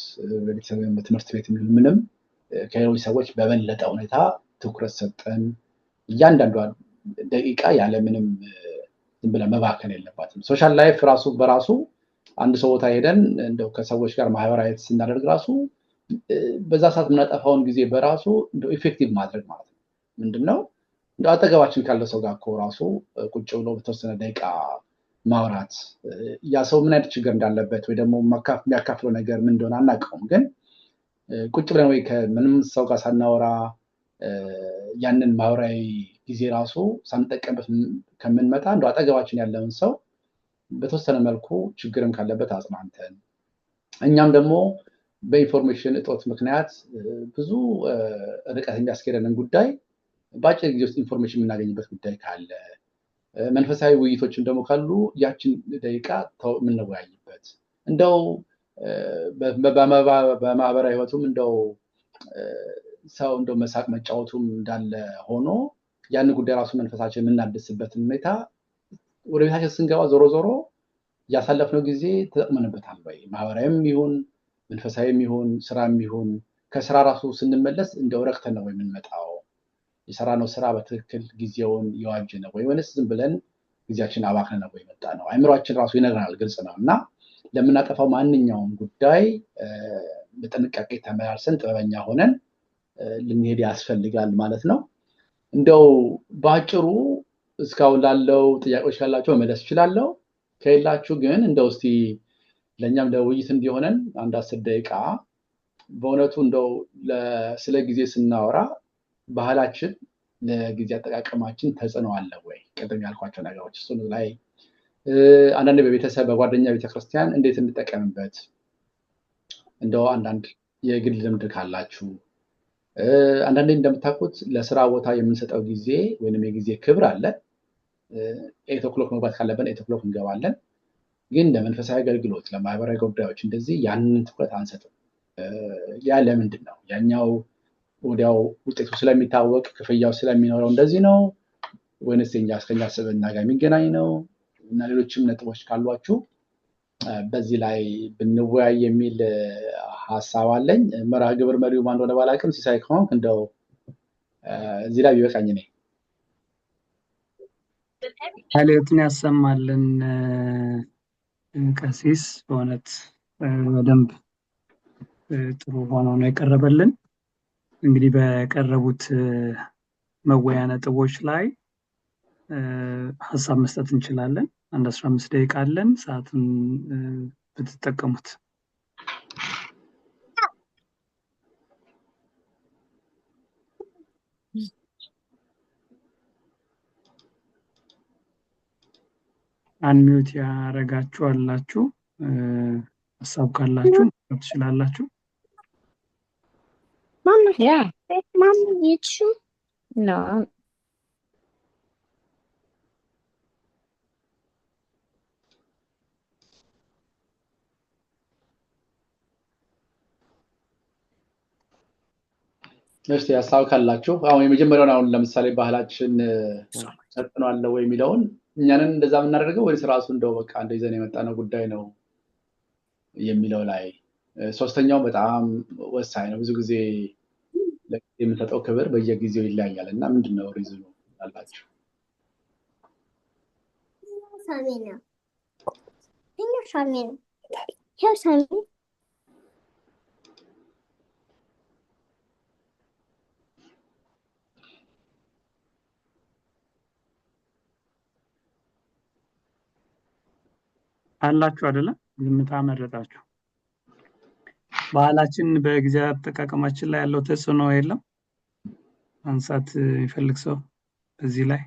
በትምህርት ቤት ምንም ከሌሎች ሰዎች በበለጠ ሁኔታ ትኩረት ሰጠን እያንዳንዷን ደቂቃ ያለ ምንም ዝም ብለን መባከን የለባትም። ሶሻል ላይፍ ራሱ በራሱ አንድ ሰው ቦታ ሄደን እንደው ከሰዎች ጋር ማህበራዊ ስናደርግ ራሱ በዛ ሰዓት የምናጠፋውን ጊዜ በራሱ እንደው ኢፌክቲቭ ማድረግ ማለት ነው። ምንድነው እንደው አጠገባችን ካለ ሰው ጋር እኮ ራሱ ቁጭ ብሎ በተወሰነ ደቂቃ ማውራት ያ ሰው ምን አይነት ችግር እንዳለበት ወይ ደግሞ የሚያካፍለው ነገር ምን እንደሆነ አናውቀውም። ግን ቁጭ ብለን ወይ ከምንም ሰው ጋር ሳናወራ ያንን ማህበራዊ ጊዜ ራሱ ሳንጠቀምበት ከምንመጣ እንደው አጠገባችን ያለውን ሰው በተወሰነ መልኩ ችግርም ካለበት አጽናንተን እኛም ደግሞ በኢንፎርሜሽን እጦት ምክንያት ብዙ ርቀት የሚያስኬደንን ጉዳይ በአጭር ጊዜ ውስጥ ኢንፎርሜሽን የምናገኝበት ጉዳይ ካለ መንፈሳዊ ውይይቶችን ደግሞ ካሉ ያችን ደቂቃ የምንወያይበት እንደው በማህበራዊ ህይወቱም እንደው ሰው እንደው መሳቅ መጫወቱም እንዳለ ሆኖ ያን ጉዳይ ራሱ መንፈሳችን የምናድስበትን ሁኔታ ወደ ቤታችን ስንገባ ዞሮ ዞሮ ያሳለፍነው ጊዜ ተጠቅመንበታል ወይ? ማህበራዊም ይሁን መንፈሳዊም ይሁን ስራም ይሁን ከስራ ራሱ ስንመለስ እንደው ረክተን ነው የምንመጣው? የሰራነው ስራ በትክክል ጊዜውን የዋጀ ነው ወይ ወይስ ዝም ብለን ጊዜያችን አባክነን ነው የመጣ ነው? አይምሮአችን ራሱ ይነግረናል፣ ግልጽ ነው። እና ለምናጠፋው ማንኛውም ጉዳይ በጥንቃቄ ተመላልሰን ጥበበኛ ሆነን ልንሄድ ያስፈልጋል ማለት ነው። እንደው ባጭሩ እስካሁን ላለው ጥያቄዎች ካላችሁ መመለስ እችላለሁ። ከሌላችሁ ግን እንደው እስቲ ለኛም ለውይይት እንዲሆነን አንድ 10 ደቂቃ በእውነቱ እንደው ስለ ጊዜ ስናወራ ባህላችን ለጊዜ አጠቃቀማችን ተጽዕኖ አለ ወይ? ቅድም ያልኳቸው ነገሮች እሱን ላይ አንዳንድ በቤተሰብ በጓደኛ ቤተክርስቲያን እንዴት እንጠቀምበት እንደው አንዳንድ የግል ልምድ ካላችሁ አንዳንዴ እንደምታውቁት ለስራ ቦታ የምንሰጠው ጊዜ ወይንም የጊዜ ክብር አለ። 8 o'clock መግባት ካለብን 8 o'clock እንገባለን። ግን ለመንፈሳዊ አገልግሎት ለማህበራዊ ጉዳዮች እንደዚህ ያንን ትኩረት አንሰጥም። ያ ለምንድን ነው? ያኛው ወዲያው ውጤቱ ስለሚታወቅ ክፍያው ስለሚኖረው እንደዚህ ነው ወይንስ እስከኛ ስብዕና ጋር የሚገናኝ ነው? እና ሌሎችም ነጥቦች ካሏችሁ በዚህ ላይ ብንወያይ የሚል ሀሳብ አለኝ። መርሃ ግብር መሪው ማን እንደሆነ ባላውቅም ሲሳይ ከሆንክ እንደው እዚህ ላይ ቢበቃኝ ነኝ። ቃልዎትን ያሰማልን ቀሲስ። በእውነት በደንብ ጥሩ ሆኖ ነው የቀረበልን። እንግዲህ በቀረቡት መወያ ነጥቦች ላይ ሀሳብ መስጠት እንችላለን። አንድ 15 ደቂቃ አለን። ሰዓቱን ብትጠቀሙት። አንሚዩት ያረጋችሁ አላችሁ፣ ሀሳብ ካላችሁ ትችላላችሁ። Mama, yeah. Mama, you? No. እሺ ሀሳብ ካላችሁ አሁን የመጀመሪያውን አሁን ለምሳሌ ባህላችን ተጽዕኖ አለው ወይ የሚለውን እኛንን እንደዛ የምናደርገው ወይስ ራሱ እንደው በቃ እንደ ይዘን የመጣነው ጉዳይ ነው የሚለው ላይ ሶስተኛው በጣም ወሳኝ ነው። ብዙ ጊዜ የምንሰጠው ክብር በየጊዜው ይለያያል እና ምንድነው ሪዝኑ አላችሁ? ሳሚና ሳሚና ያው ሳሚ አላችሁ አይደለም? ዝምታ መረጣችሁ። ባህላችን በጊዜ አጠቃቀማችን ላይ ያለው ተጽዕኖ የለም? አንሳት ይፈልግ ሰው በዚህ ላይ?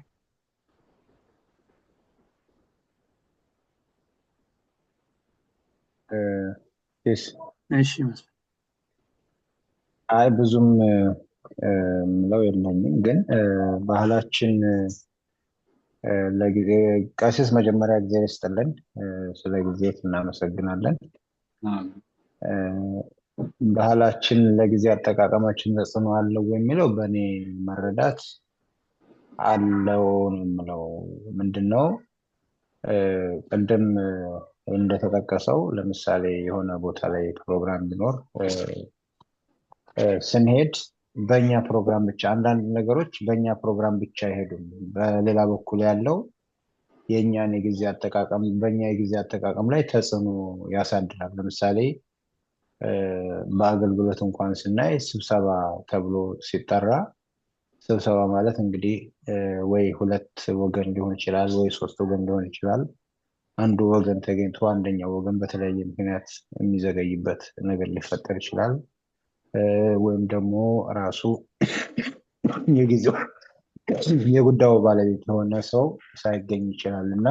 እሺ አይ ብዙም ምለው የለኝም፣ ግን ባህላችን ለጊዜ ቀሲስ መጀመሪያ ጊዜ ይስጥልን፣ ስለ ጊዜ እናመሰግናለን። ባህላችን ለጊዜ አጠቃቀማችን ተጽዕኖ አለው የሚለው በእኔ መረዳት አለው ነው የምለው። ምንድነው ቅድም እንደተጠቀሰው ለምሳሌ የሆነ ቦታ ላይ ፕሮግራም ቢኖር ስንሄድ በእኛ ፕሮግራም ብቻ አንዳንድ ነገሮች በእኛ ፕሮግራም ብቻ አይሄዱም። በሌላ በኩል ያለው የእኛን የጊዜ አጠቃቀም በእኛ የጊዜ አጠቃቀም ላይ ተጽዕኖ ያሳድራል። ለምሳሌ በአገልግሎት እንኳን ስናይ ስብሰባ ተብሎ ሲጠራ ስብሰባ ማለት እንግዲህ ወይ ሁለት ወገን ሊሆን ይችላል ወይ ሶስት ወገን ሊሆን ይችላል። አንዱ ወገን ተገኝቶ አንደኛው ወገን በተለያየ ምክንያት የሚዘገይበት ነገር ሊፈጠር ይችላል። ወይም ደግሞ ራሱ የጊዜው የጉዳዩ ባለቤት የሆነ ሰው ሳይገኝ ይችላል እና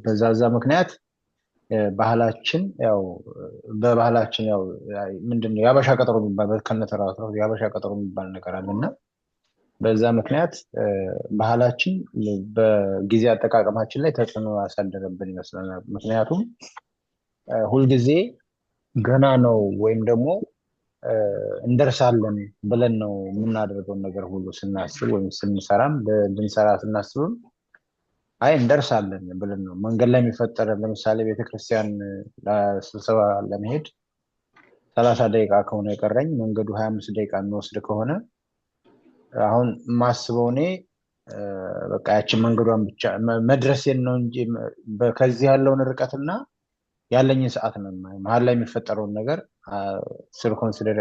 በዛዛ ምክንያት ባህላችን ያው በባህላችን ያው ምንድነው ያበሻ ቀጠሮ የሚባል ከነተራቱ ያበሻ ቀጠሮ የሚባል ነገር አለና በዛ ምክንያት ባህላችን በጊዜ አጠቃቀማችን ላይ ተጽዕኖ ያሳደረብን ይመስለናል። ምክንያቱም ሁልጊዜ ገና ነው ወይም ደግሞ እንደርሳለን ብለን ነው የምናደርገውን ነገር ሁሉ ስናስብ ወይም ስንሰራም ልንሰራ ስናስብም አይ እንደርሳለን ብለን ነው። መንገድ ላይ የሚፈጠረ ለምሳሌ ቤተክርስቲያን ለስብሰባ ለመሄድ 30 ደቂቃ ከሆነ የቀረኝ መንገዱ 25 ደቂቃ የሚወስድ ከሆነ አሁን ማስበው እኔ በቃ ያችን መንገዷን ብቻ መድረሴን ነው እንጂ ከዚህ ያለውን ርቀትና ያለኝን ሰዓት ነው ማለት መሀል ላይ የሚፈጠረውን ነገር ስለ ኮንሲደር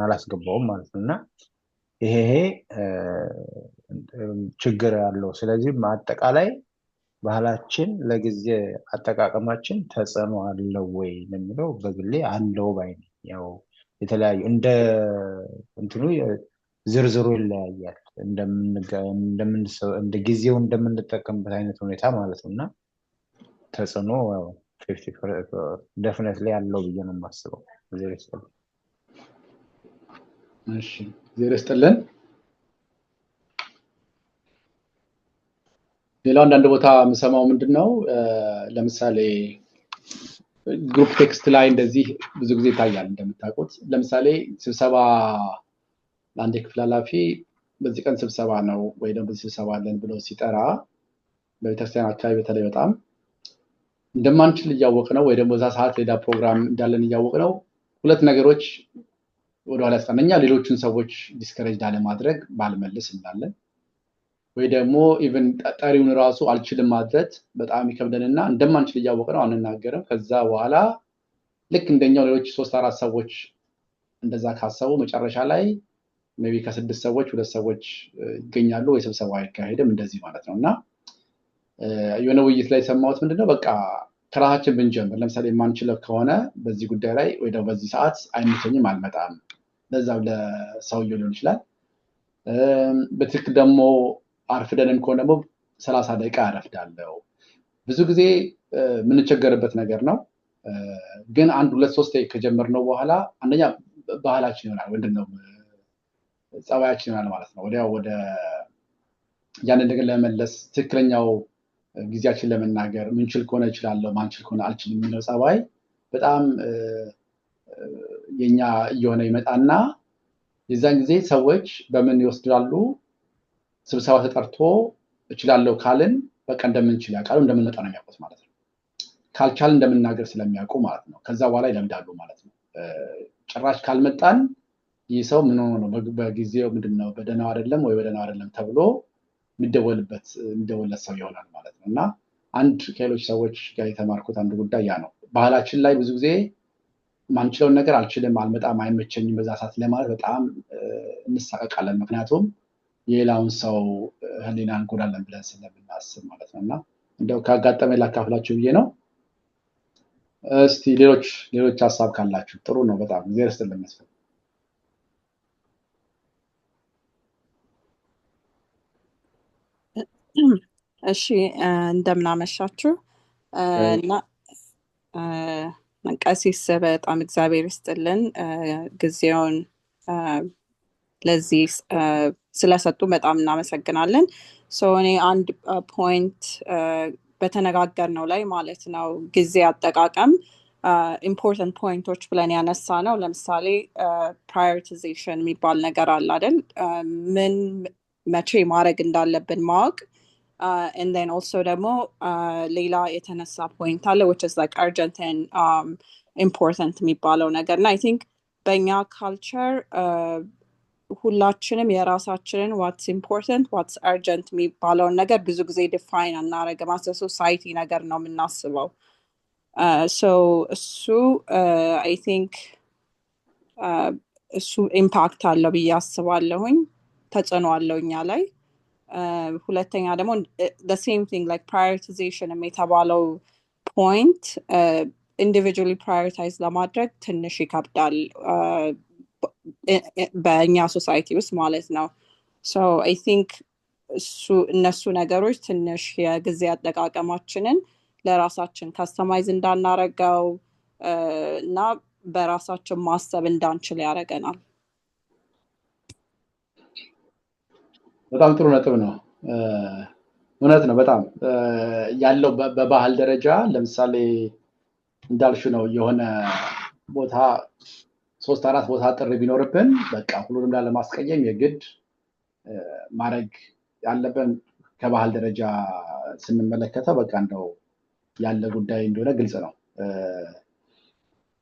አላስገባውም ማለት ነውና ይሄ ችግር ያለው። ስለዚህ አጠቃላይ ባህላችን ለጊዜ አጠቃቀማችን ተጽዕኖ አለው ወይ ለሚለው በግሌ አለው ባይ ነኝ። ያው የተለያዩ እንደ እንትኑ ዝርዝሩ ይለያያል እንደ ጊዜው እንደምንጠቀምበት አይነት ሁኔታ ማለት ነውና ተጽዕኖ 50% ዴፊኒትሊ ያለው ብዬ ነው የማስበው። እሺ ዜሮ ይስጥልን። ሌላው አንዳንድ ቦታ የምሰማው ምንድነው ለምሳሌ ግሩፕ ቴክስት ላይ እንደዚህ ብዙ ጊዜ ይታያል እንደምታውቁት። ለምሳሌ ስብሰባ ለአንድ ክፍል ኃላፊ በዚህ ቀን ስብሰባ ነው ወይ ደግሞ በዚህ ስብሰባ አለን ብሎ ሲጠራ በቤተክርስቲያን አካባቢ በተለይ በጣም እንደማንችል እያወቅነው ወይ ደግሞ እዛ ሰዓት ሌላ ፕሮግራም እንዳለን እያወቅነው ሁለት ነገሮች ወደኋላ ያስቀረኛ ሌሎችን ሰዎች ዲስከሬጅ ላለማድረግ ባልመልስ እንዳለን ወይ ደግሞ ኢቭን ጠሪውን ራሱ አልችልም ማለት በጣም ይከብደንና እንደማንችል እያወቅነው አንናገርም። ከዛ በኋላ ልክ እንደኛው ሌሎች 3-4 ሰዎች እንደዛ ካሰቡ መጨረሻ ላይ ሜቢ ከ6 ሰዎች 2 ሰዎች ይገኛሉ ወይ ስብሰባ አይካሄድም እንደዚህ ማለት ነው። እና የሆነ ውይይት ላይ ሰማሁት ምንድነው በቃ ከራሳችን ብንጀምር ለምሳሌ የማንችለው ከሆነ በዚህ ጉዳይ ላይ ወይ ደግሞ በዚህ ሰዓት አይመቸኝም አልመጣም ለዛው ለሰውየው ሊሆን ይችላል። በትክክል ደግሞ አርፍደንም ከሆነ ደግሞ 30 ደቂቃ አረፍዳለሁ። ብዙ ጊዜ የምንቸገርበት ነገር ነው። ግን 1 2 3 ከጀመርነው በኋላ አንደኛ ባህላችን ይሆናል ምንድነው ጸባያችን ይሆናል ማለት ነው። ወዲያው ወደ ያንን ነገር ለመመለስ ትክክለኛው ጊዜያችን ለመናገር ምንችል ከሆነ እችላለሁ ማንችል ከሆነ አልችልም የሚለው ጸባይ በጣም የኛ እየሆነ ይመጣና የዛን ጊዜ ሰዎች በምን ይወስዳሉ ስብሰባ ተጠርቶ እችላለሁ ካልን በቃ እንደምንችል ያውቃሉ እንደምንመጣ ነው የሚያውቁት ማለት ነው። ካልቻል እንደምንናገር ስለሚያውቁ ማለት ነው። ከዛ በኋላ ይለምዳሉ ማለት ነው። ጭራሽ ካልመጣን ይህ ሰው ምን ሆኖ ነው በጊዜው ምንድነው በደናው አይደለም ወይ በደናው አይደለም ተብሎ የሚደወልበት ሰው ይሆናል ማለት ነው። እና አንድ ከሌሎች ሰዎች ጋር የተማርኩት አንድ ጉዳይ ያ ነው። ባህላችን ላይ ብዙ ጊዜ ማንችለውን ነገር አልችልም አልመጣም አይመቸኝም በዛ ሰዓት ለማለት በጣም እንሳቀቃለን። ምክንያቱም የሌላውን ሰው ህሊና እንጎዳለን ብለን ስለምናስብ ማለት ነው። እና እንደው ካጋጠመኝ ላካፍላችሁ ብዬ ነው። እስቲ ሌሎች ሀሳብ ካላችሁ ጥሩ ነው። በጣም እግዚአብሔር ይስጥልኝ መስፍን። እሺ እንደምን አመሻችሁ። እና ቀሲስ በጣም እግዚአብሔር ይስጥልን ጊዜውን ለዚህ ስለሰጡ በጣም እናመሰግናለን። እኔ አንድ ፖይንት በተነጋገርነው ላይ ማለት ነው ጊዜ አጠቃቀም ኢምፖርታንት ፖይንቶች ብለን ያነሳ ነው። ለምሳሌ ፕራዮሪታይዜሽን የሚባል ነገር አለ አይደል? ምን መቼ ማድረግ እንዳለብን ማወቅ and then also ደግሞ ሌላ የተነሳ ፖይንት አለ which is like urgent and important የሚባለው ነገር እና I think በእኛ ካልቸር ሁላችንም የራሳችንን what's important what's urgent የሚባለውን ነገር ብዙ ጊዜ ዲፋይን አናረግም። as a society ነገር ነው የምናስበው። so እሱ I think እሱ ኢምፓክት አለው ብዬ አስባለሁኝ ተጽዕኖ አለው እኛ ላይ። ሁለተኛ ደግሞ the same thing like prioritization የተባለው point individually prioritize ለማድረግ ትንሽ ይከብዳል በእኛ ሶሳይቲ ውስጥ ማለት ነው። so I think እነሱ ነገሮች ትንሽ የጊዜ አጠቃቀማችንን ለራሳችን ከስተማይዝ እንዳናረገው እና በራሳችን ማሰብ እንዳንችል ያደርገናል። በጣም ጥሩ ነጥብ ነው። እውነት ነው። በጣም ያለው በባህል ደረጃ ለምሳሌ እንዳልሹ ነው የሆነ ቦታ 3-4 ቦታ ጥሪ ቢኖርብን በቃ ሁሉንም ላለማስቀየም የግድ ማድረግ ያለብን ከባህል ደረጃ ስንመለከተው በቃ እንደው ያለ ጉዳይ እንደሆነ ግልጽ ነው።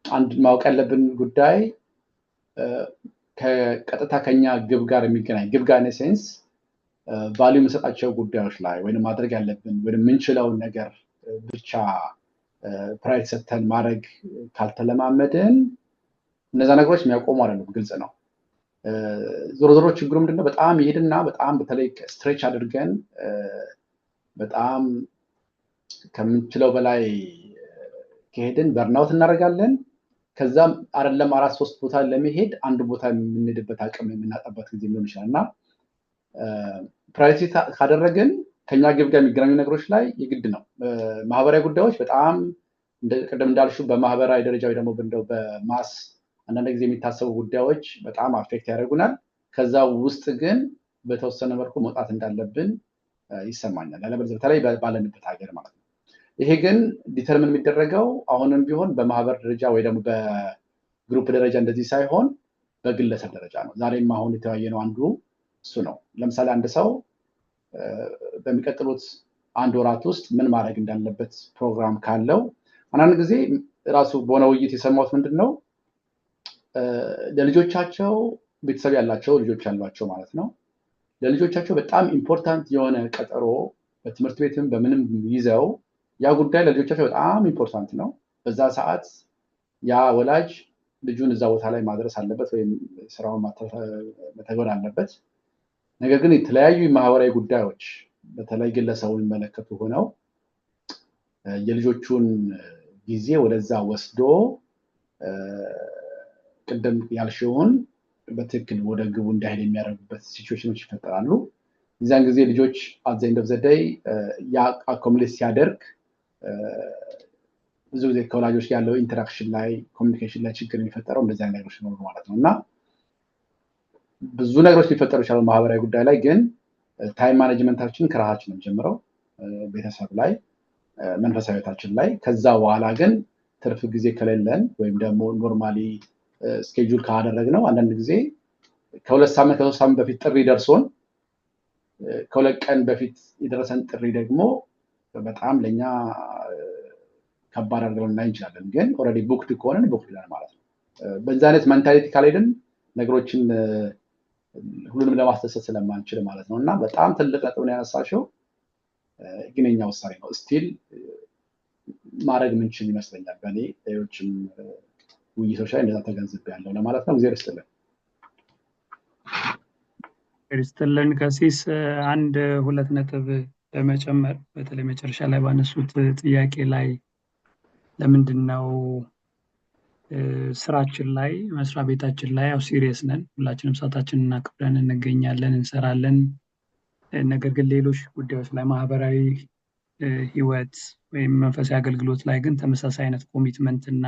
አንድ ማወቅ ያለብን ጉዳይ ከቀጥታ ከኛ ግብ ጋር የሚገናኝ ግብ ጋር ሴንስ ቫልዩ የምንሰጣቸው ጉዳዮች ላይ ወይም ማድረግ ያለብን ወይም የምንችለውን ነገር ብቻ ፕራይድ ሰጥተን ማድረግ ካልተለማመድን እነዛ ነገሮች የሚያቆሙ አይደሉም። ግልጽ ነው። ዞሮ ዞሮ ችግሩ ምንድነው? በጣም ይሄድና በጣም በተለይ ስትሬች አድርገን በጣም ከምንችለው በላይ ከሄድን በርናውት እናደርጋለን። ከዛም አይደለም 4-3 ቦታ ለመሄድ አንድ ቦታ የምንሄድበት አቅም የምናጣበት ጊዜ ሊሆን ይችላል እና ፕራዮሪቲ ካደረግን ከኛ ግብ ጋር የሚገናኙ ነገሮች ላይ የግድ ነው። ማህበራዊ ጉዳዮች በጣም ቅድም እንዳልሹ በማህበራዊ ደረጃ ወይ ደግሞ እንደው በማስ አንዳንድ ጊዜ የሚታሰቡ ጉዳዮች በጣም አፌክት ያደርጉናል። ከዛ ውስጥ ግን በተወሰነ መልኩ መውጣት እንዳለብን ይሰማኛል። ያለበለዚያ በተለይ ባለንበት ሀገር ማለት ነው። ይሄ ግን ዲተርሚን የሚደረገው አሁንም ቢሆን በማህበር ደረጃ ወይ ደግሞ በግሩፕ ደረጃ እንደዚህ ሳይሆን በግለሰብ ደረጃ ነው። ዛሬም አሁን የተወያየነው አንዱ እሱ ነው። ለምሳሌ አንድ ሰው በሚቀጥሉት 1 ወራት ውስጥ ምን ማድረግ እንዳለበት ፕሮግራም ካለው አንዳንድ ጊዜ ራሱ በሆነ ውይይት የሰማሁት ምንድነው ለልጆቻቸው ቤተሰብ ያላቸው ልጆች ያሏቸው ማለት ነው ለልጆቻቸው በጣም ኢምፖርታንት የሆነ ቀጠሮ በትምህርት ቤትም በምንም ይዘው ያ ጉዳይ ለልጆቻቸው በጣም ኢምፖርታንት ነው። በዛ ሰዓት ያ ወላጅ ልጁን እዛ ቦታ ላይ ማድረስ አለበት ወይም ስራውን መተግበር አለበት። ነገር ግን የተለያዩ ማህበራዊ ጉዳዮች በተለይ ግለሰቡን የሚመለከቱ ሆነው የልጆቹን ጊዜ ወደዛ ወስዶ ቅድም ያልሽውን በትክክል ወደ ግቡ እንዳይሄድ የሚያደርጉበት ሲቹዌሽኖች ይፈጠራሉ። የዛን ጊዜ ልጆች at the end of the day ያ አኮሙሌት ሲያደርግ ብዙ ጊዜ ከወላጆች ያለው ኢንተራክሽን ላይ ኮሚኒኬሽን ላይ ችግር የሚፈጠረው እንደዚህ አይነት ነገሮች ነው ማለት ነው። እና ብዙ ነገሮች ሊፈጠሩ ይችላሉ ማህበራዊ ጉዳይ ላይ፣ ግን ታይም ማኔጅመንታችን ከራሳችን ነው ጀምረው ቤተሰብ ላይ መንፈሳዊ ህይወታችን ላይ። ከዛ በኋላ ግን ትርፍ ጊዜ ከሌለን ወይም ደግሞ ኖርማሊ ስኬጁል ካደረግነው አንዳንድ ጊዜ ከ2 ሳምንት ከ3 ሳምንት በፊት ጥሪ ደርሶን ከ2 ቀን በፊት የደረሰን ጥሪ ደግሞ በጣም ለኛ ከባድ አድርገን ላይ እንችላለን። ግን ኦልሬዲ ቡክድ ከሆነ ቡክድ ነን ማለት ነው። በዛ አይነት ሜንታሊቲ ካልሄድን ነገሮችን ሁሉንም ለማስተሰት ስለማንችል ማለት ነው። እና በጣም ትልቅ ነጥብ ነው ያነሳሽው፣ ግን የኛ ውሳኔ ነው። ስቲል ማድረግ ምንችል ይመስለኛል። በእኔ ሌሎችም ውይይቶች ላይ እንደዛ ተገንዝቤያለሁ ለማለት ነው። እግዚአብሔር ይስጥልን። ክርስቲያን ከሲስ አንድ 2 ነጥብ ለመጨመር በተለይ መጨረሻ ላይ ባነሱት ጥያቄ ላይ ለምንድነው ስራችን ላይ መስሪያ ቤታችን ላይ ያው ሲሪየስ ነን፣ ሁላችንም ሰዓታችንን አክብረን እንገኛለን፣ እንሰራለን። ነገር ግን ሌሎች ጉዳዮች ላይ ማህበራዊ ህይወት ወይም መንፈሳዊ አገልግሎት ላይ ግን ተመሳሳይ አይነት ኮሚትመንት እና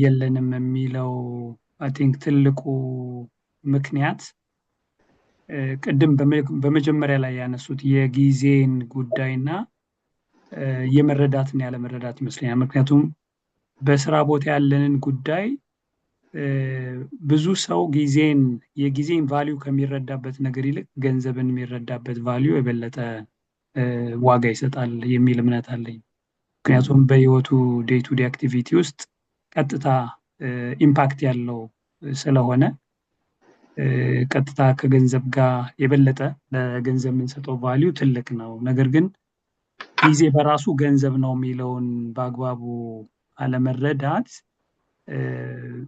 የለንም የሚለው አይ ቲንክ ትልቁ ምክንያት ቅድም በመጀመሪያ ላይ ያነሱት የጊዜን ጉዳይና የመረዳትና ያለ መረዳት ይመስለኛል። ምክንያቱም በስራ ቦታ ያለንን ጉዳይ ብዙ ሰው የጊዜን ቫልዩ ከሚረዳበት ነገር ይልቅ ገንዘብን የሚረዳበት ቫልዩ የበለጠ ዋጋ ይሰጣል የሚል እምነት አለኝ። ምክንያቱም በህይወቱ ዴይ ቱ ዴይ አክቲቪቲ ውስጥ ቀጥታ ኢምፓክት ያለው ስለሆነ ቀጥታ ከገንዘብ ጋር የበለጠ ለገንዘብ የምንሰጠው ቫልዩ ትልቅ ነው። ነገር ግን ጊዜ በራሱ ገንዘብ ነው የሚለውን በአግባቡ አለመረዳት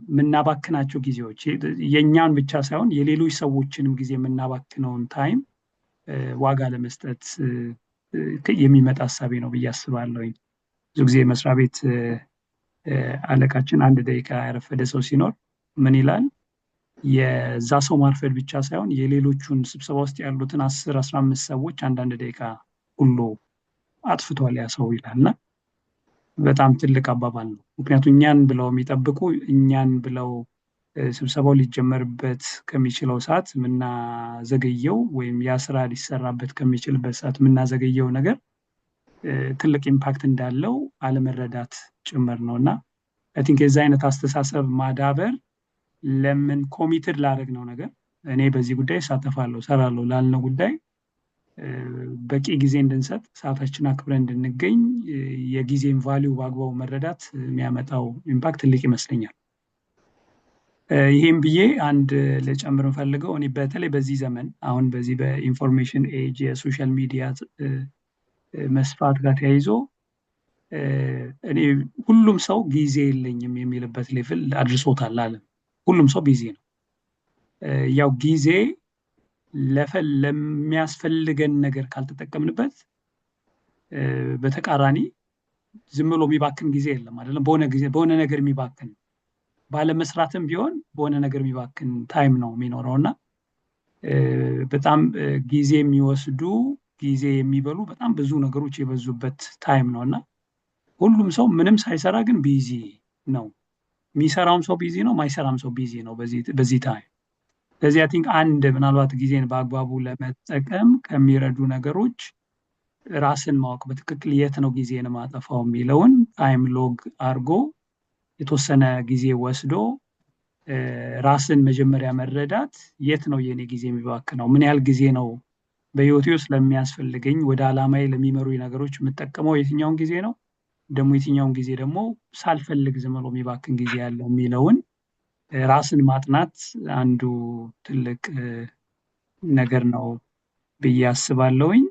የምናባክናቸው ጊዜዎች የኛን ብቻ ሳይሆን የሌሎች ሰዎችንም ጊዜ የምናባክነውን ታይም ዋጋ ለመስጠት የሚመጣ ሐሳቤ ነው ብዬ አስባለሁ። ብዙ ጊዜ መስሪያ ቤት አለቃችን 1 ደቂቃ ያረፈደ ሰው ሲኖር ምን ይላል? የዛ ሰው ማርፈድ ብቻ ሳይሆን የሌሎቹን ስብሰባ ውስጥ ያሉትን 10-15 ሰዎች 1 ደቂቃ ሁሉ አጥፍቷል ያ ሰው ይላልና በጣም ትልቅ አባባል ነው። ምክንያቱም እኛን ብለው የሚጠብቁ እኛን ብለው ስብሰባው ሊጀመርበት ከሚችለው ሰዓት ምናዘገየው ወይም ያ ስራ ሊሰራበት ከሚችልበት ሰዓት ምናዘገየው ነገር ትልቅ ኢምፓክት እንዳለው አለመረዳት ጭምር ነውና አይ ቲንክ የዛ አይነት አስተሳሰብ ማዳበር ለምን ኮሚትድ ላደረግነው ነገር እኔ በዚህ ጉዳይ ሳተፋለሁ ሰራለሁ ላልነው ጉዳይ በቂ ጊዜ እንድንሰጥ ሰዓታችንን አክብረን እንድንገኝ የጊዜን ቫልዩ በአግባቡ መረዳት የሚያመጣው ኢምፓክት ትልቅ ይመስለኛል። ይሄን ብዬ አንድ ለጨምር ፈልገው እኔ በተለይ በዚህ ዘመን አሁን በዚህ በኢንፎርሜሽን ኤጅ የሶሻል ሚዲያ መስፋት ጋር ተያይዞ እኔ ሁሉም ሰው ጊዜ የለኝም የሚልበት ሌቭል አድርሶታል አለ። ሁሉም ሰው ቢዚ ነው። ያው ጊዜ ለሚያስፈልገን ነገር ካልተጠቀምንበት በተቃራኒ ዝም ብሎ የሚባክን ጊዜ የለም አይደለም። በሆነ ነገር የሚባክን ባለመስራትም ቢሆን በሆነ ነገር የሚባክን ታይም ነው የሚኖረውና በጣም ጊዜ የሚወስዱ ጊዜ የሚበሉ በጣም ብዙ ነገሮች የበዙበት ታይም ነውና ሁሉም ሰው ምንም ሳይሰራ ግን ቢዚ ነው። የሚሰራውም ሰው ቢዚ ነው፣ ማይሰራም ሰው ቢዚ ነው በዚህ ታይም። ስለዚህ አይ ቲንክ አንድ ምናልባት ጊዜን በአግባቡ ለመጠቀም ከሚረዱ ነገሮች ራስን ማወቅ በትክክል የት ነው ጊዜን ማጠፋው የሚለውን ታይም ሎግ አድርጎ የተወሰነ ጊዜ ወስዶ ራስን መጀመሪያ መረዳት የት ነው የኔ ጊዜ የሚባክነው፣ ምን ያህል ጊዜ ነው በህይወቴ ውስጥ ለሚያስፈልገኝ ወደ አላማዬ ለሚመሩኝ ነገሮች የምጠቀመው የትኛውን ጊዜ ነው፣ ደግሞ የትኛውን ጊዜ ደግሞ ሳልፈልግ ዝም ብሎ የሚባክን ጊዜ ያለ የሚለውን ራስን ማጥናት አንዱ ትልቅ ነገር ነው ብዬ አስባለሁኝ።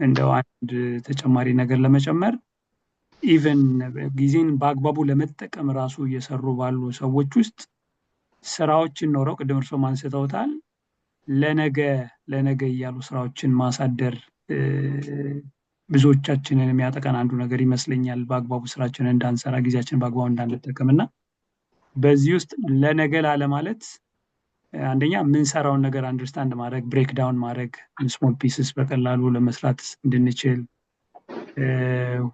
እንደው አንድ ተጨማሪ ነገር ለመጨመር ኢቨን ጊዜን በአግባቡ ለመጠቀም ራሱ እየሰሩ ባሉ ሰዎች ውስጥ ስራዎችን ኖረው ቅድም እርሶም አንስተውታል ለነገ እያሉ ስራዎችን ማሳደር ብዙዎቻችንን የሚያጠቃን አንዱ ነገር ይመስለኛል። በአግባቡ ስራችንን እንዳንሰራ ጊዜያችንን በአግባቡ እንዳንጠቀምና በዚህ ውስጥ ለነገ ላለማለት አንደኛ የምንሰራውን ነገር አንደርስታንድ ማድረግ ብሬክ ዳውን ማድረግ ስሞል ፒስስ በቀላሉ ለመስራት እንድንችል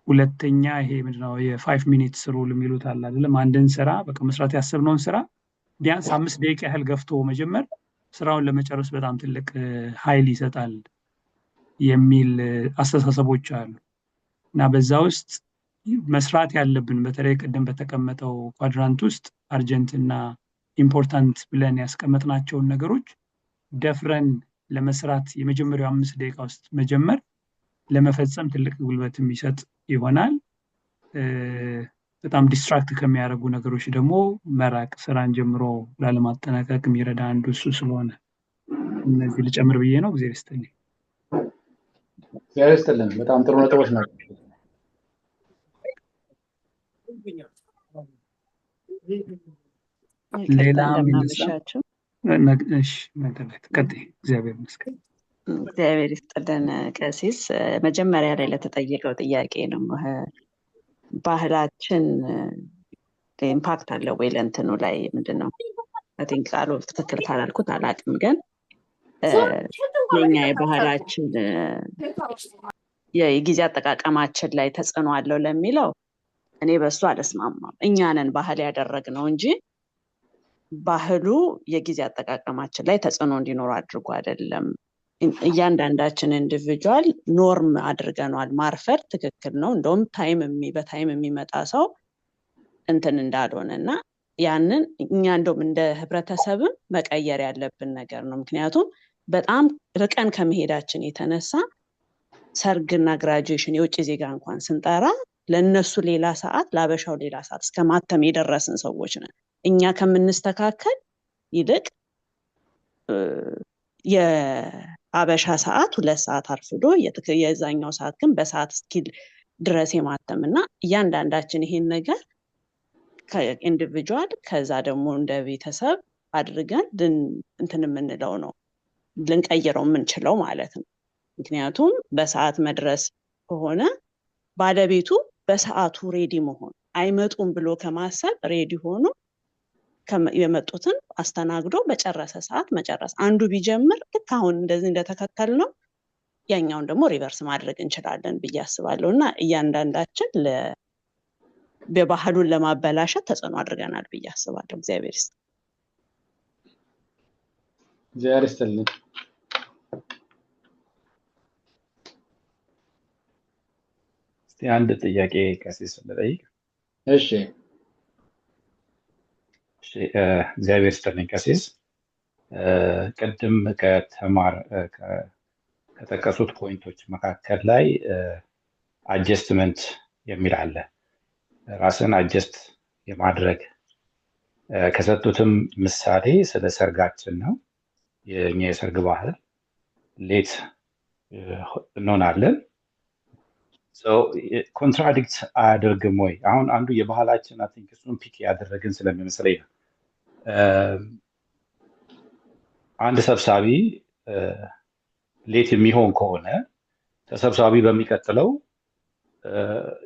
ሁለተኛ ይሄ ምንድነው የ5 ሚኒትስ ሩል የሚሉት አለ አይደለም አንድን ስራ በቃ መስራት ያሰብነውን ስራ ቢያንስ 5 ደቂቃ ያህል ገፍቶ መጀመር ስራውን ለመጨረስ በጣም ትልቅ ኃይል ይሰጣል የሚል አስተሳሰቦች አሉ እና በዛ ውስጥ መስራት ያለብን በተለይ ቀደም በተቀመጠው ኳድራንት ውስጥ አርጀንት እና ኢምፖርታንት ብለን ያስቀመጥናቸውን ነገሮች ደፍረን ለመስራት የመጀመሪያው 5 ደቂቃ ውስጥ መጀመር ለመፈጸም ትልቅ ጉልበት የሚሰጥ ይሆናል። በጣም ዲስትራክት ከሚያደርጉ ነገሮች ደግሞ መራቅ ስራን ጀምሮ ላለማጠናቀቅ የሚረዳ አንዱ እሱ ስለሆነ እነዚህ ልጨምር ብዬ ነው። እግዚአብሔር ይስጥልኝ። እግዚአብሔር ይስጥልን። በጣም ጥሩ ነጥቦች ናቸው። ሌላ እንደምናመሻችሁ እግዚአብሔር ይመስገን። እግዚአብሔር ይስጥልን። ቀሲስ መጀመሪያ ላይ ለተጠየቀው ጥያቄ ነው ባህላችን ኢምፓክት አለው ወይ ለእንትኑ ላይ ምንድነው አይ ቲንክ ቃሉ ትክክል ካላልኩት አላውቅም፣ ግን የኛ የባህላችን የጊዜ አጠቃቀማችን ላይ ተጽዕኖ አለው ለሚለው እኔ በሱ አልስማማም። እኛንን ባህል ያደረግነው እንጂ ባህሉ የጊዜ አጠቃቀማችን ላይ ተጽዕኖ እንዲኖር አድርጎ አይደለም። እያንዳንዳችን ኢንዲቪጁዋል ኖርም አድርገናል። ማርፈር ትክክል ነው። እንደውም በታይም የሚመጣ ሰው እንትን እንዳልሆነና ያንን እኛ እንደውም እንደ ህብረተሰብም መቀየር ያለብን ነገር ነው። ምክንያቱም በጣም ርቀን ከመሄዳችን የተነሳ ሰርግና ግራጁዌሽን የውጭ ዜጋ እንኳን ስንጠራ ለነሱ ሌላ ሰዓት ለአበሻው ሌላ ሰዓት እስከማተም የደረስን ሰዎች ነን። እኛ ከምንስተካከል ይልቅ የአበሻ ሰዓት 2 ሰዓት አርፍዶ የዛኛው ሰዓት ግን በሰዓት ስኪል ድረስ የማተምና እያንዳንዳችን ይሄን ነገር ከኢንዲቪጁዋል ከዛ ደግሞ እንደ ቤተሰብ አድርገን እንትን የምንለው ነው ልንቀይረው የምንችለው ማለት ነው። ምክንያቱም በሰዓት መድረስ ከሆነ ባለቤቱ በሰዓቱ ሬዲ መሆን አይመጡም ብሎ ከማሰብ ሬዲ ሆኖ የመጡትን አስተናግዶ በጨረሰ ሰዓት መጨረስ አንዱ ቢጀምር ልክ አሁን እንደዚህ እንደተከተል ነው ያኛውን ደግሞ ሪቨርስ ማድረግ እንችላለን ብዬ አስባለሁ እና እያንዳንዳችን በባህሉን ለማበላሸት ተጽዕኖ አድርገናል ብዬ አስባለሁ። እግዚአብሔር ይስጥ። እግዚአብሔር ይስጥልን። እስቲ አንድ ጥያቄ ቀሲስ ልጠይቅ። እሺ እግዚአብሔር ይስጥልኝ ቀሲስ። ቅድም ከጠቀሱት ፖይንቶች መካከል ላይ አጀስትመንት የሚል አለ። ራስን አጀስት የማድረግ ከሰጡትም ምሳሌ ስለ ሰርጋችን ነው። የኛ የሰርግ ባህል ሌት እንሆናለን። ኮንትራዲክት አያደርግም ወይ? አሁን አንዱ የባህላችን አይ ቲንክ እሱን ፒክ ያደረግን ስለሚመስለኝ ነው። አንድ ሰብሳቢ ሌት የሚሆን ከሆነ ተሰብሳቢ በሚቀጥለው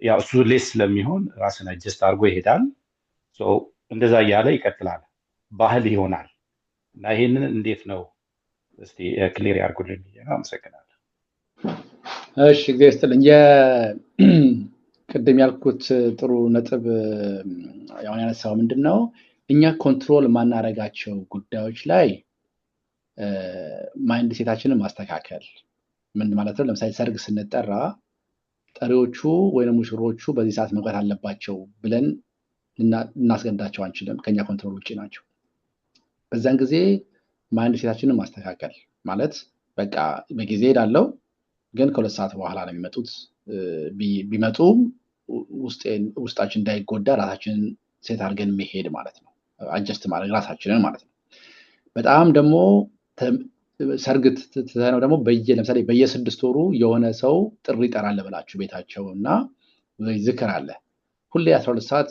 ያው እሱ ሌት ስለሚሆን ራስን አጀስት አድርጎ ይሄዳል። እንደዛ እያለ ይቀጥላል፣ ባህል ይሆናል። እና ይሄንን እንዴት ነው እስቲ ክሊር ያርጉልኝ ብዬ ነው። አመሰግናለሁ። እሺ እግዚአብሔር ይስጥልኝ። ቅድም ያልኩት ጥሩ ነጥብ ያውን ያነሳው ምንድነው እኛ ኮንትሮል ማናረጋቸው ጉዳዮች ላይ ማይንድ ሴታችንን ማስተካከል ምን ማለት ነው? ለምሳሌ ሰርግ ስንጠራ ጠሪዎቹ ወይንም ሙሽሮቹ በዚህ ሰዓት መግባት አለባቸው ብለን እናስገዳቸው አንችልም። ከኛ ኮንትሮል ውጪ ናቸው። በዛን ጊዜ ማይንድ ሴታችንን ማስተካከል ማለት በቃ በጊዜ ሄዳለው ግን ከ2 ሰዓት በኋላ ነው የሚመጡት። ቢመጡም ውስጣችን እንዳይጎዳ ራሳችንን ሴት አድርገን መሄድ ማለት ነው። አጀስት ማድረግ ራሳችንን ማለት ነው። በጣም ደግሞ ሰርግ ተሰነው ደግሞ ለምሳሌ በየ6 ወሩ የሆነ ሰው ጥሪ ይጠራል ብላችሁ ቤታቸው እና ዝክር አለ። ሁሌ 12 ሰዓት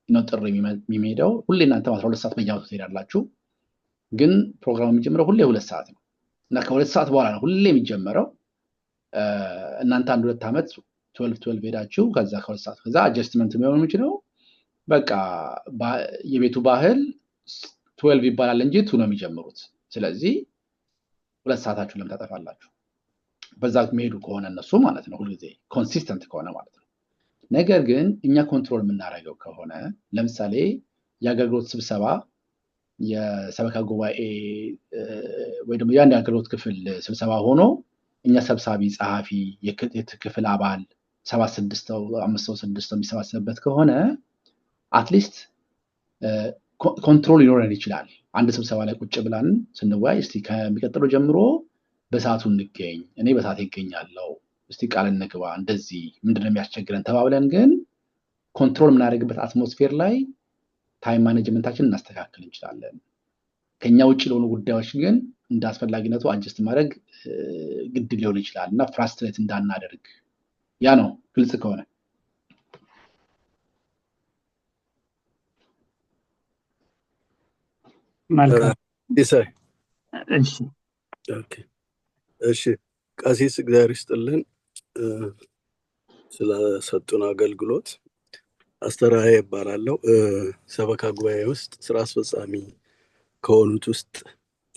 ነው ጥሪ የሚሄደው። ሁሌ እናንተ 12 ሰዓት በየዓመቱ ትሄዳላችሁ። ግን ፕሮግራሙ የሚጀምረው ሁሌ 2 ሰዓት ነው እና ከ2 ሰዓት በኋላ ነው ሁሌ የሚጀምረው። እናንተ 1-2 ዓመት 12 ሄዳችሁ ከዛ ከ2 ሰዓት ከዛ አጀስትመንት የሚሆነው የሚችለው በቃ የቤቱ ባህል 12 ይባላል እንጂ 2 ነው የሚጀምሩት። ስለዚህ 2 ሰዓታችሁን ለምን ታጠፋላችሁ? በዛ የሚሄዱ ከሆነ እነሱ ማለት ነው ሁልጊዜ ኮንሲስተንት ከሆነ ማለት ነው። ነገር ግን እኛ ኮንትሮል የምናደርገው ከሆነ ለምሳሌ የአገልግሎት ስብሰባ የሰበካ ጉባኤ ወይ ደግሞ ያን የአገልግሎት ክፍል ስብሰባ ሆኖ እኛ ሰብሳቢ፣ ጸሐፊ፣ የክፍል አባል 7-6 5-6 የሚሰባሰብበት ከሆነ አትሊስት ኮንትሮል ሊኖረን ይችላል። አንድ ስብሰባ ላይ ቁጭ ብለን ስንወያይ እስቲ ከሚቀጥለው ጀምሮ በሰዓቱ እንገኝ፣ እኔ በሰዓት ይገኛለሁ፣ እስቲ ቃል እንግባ፣ እንደዚህ ምንድነው የሚያስቸግረን ተባብለን ግን ኮንትሮል የምናደርግበት አትሞስፌር ላይ ታይም ማኔጅመንታችን እናስተካክል እንችላለን። ከኛ ውጭ ለሆኑ ጉዳዮች ግን እንደ አስፈላጊነቱ አጀስት ማድረግ ግድ ሊሆን ይችላል እና ፍራስትሬት እንዳናደርግ። ያ ነው ግልጽ ከሆነ መልካም። ኢሳይ እሺ እሺ ቀሲስ እግዚአብሔር ይስጥልን ስለሰጡን አገልግሎት። አስተራዬ ይባላለሁ። ሰበካ ጉባኤ ውስጥ ስራ አስፈጻሚ ከሆኑት ውስጥ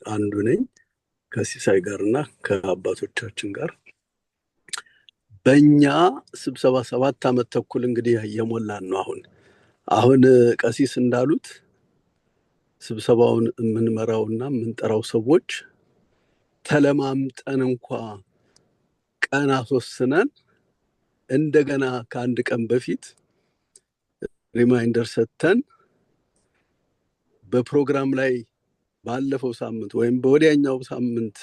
አንዱ ነኝ ከሲሳይ ጋርና ከአባቶቻችን ጋር። በእኛ ስብሰባ 7 ዓመት ተኩል እንግዲህ እየሞላን ነው። አሁን ቀሲስ እንዳሉት ስብሰባውን የምንመራውና የምንጠራው ሰዎች ተለማምጠን እንኳ ቀን አስወስነን እንደገና ከአንድ ቀን በፊት ሪማይንደር ሰጥተን በፕሮግራም ላይ ባለፈው ሳምንት ወይም በወዲያኛው ሳምንት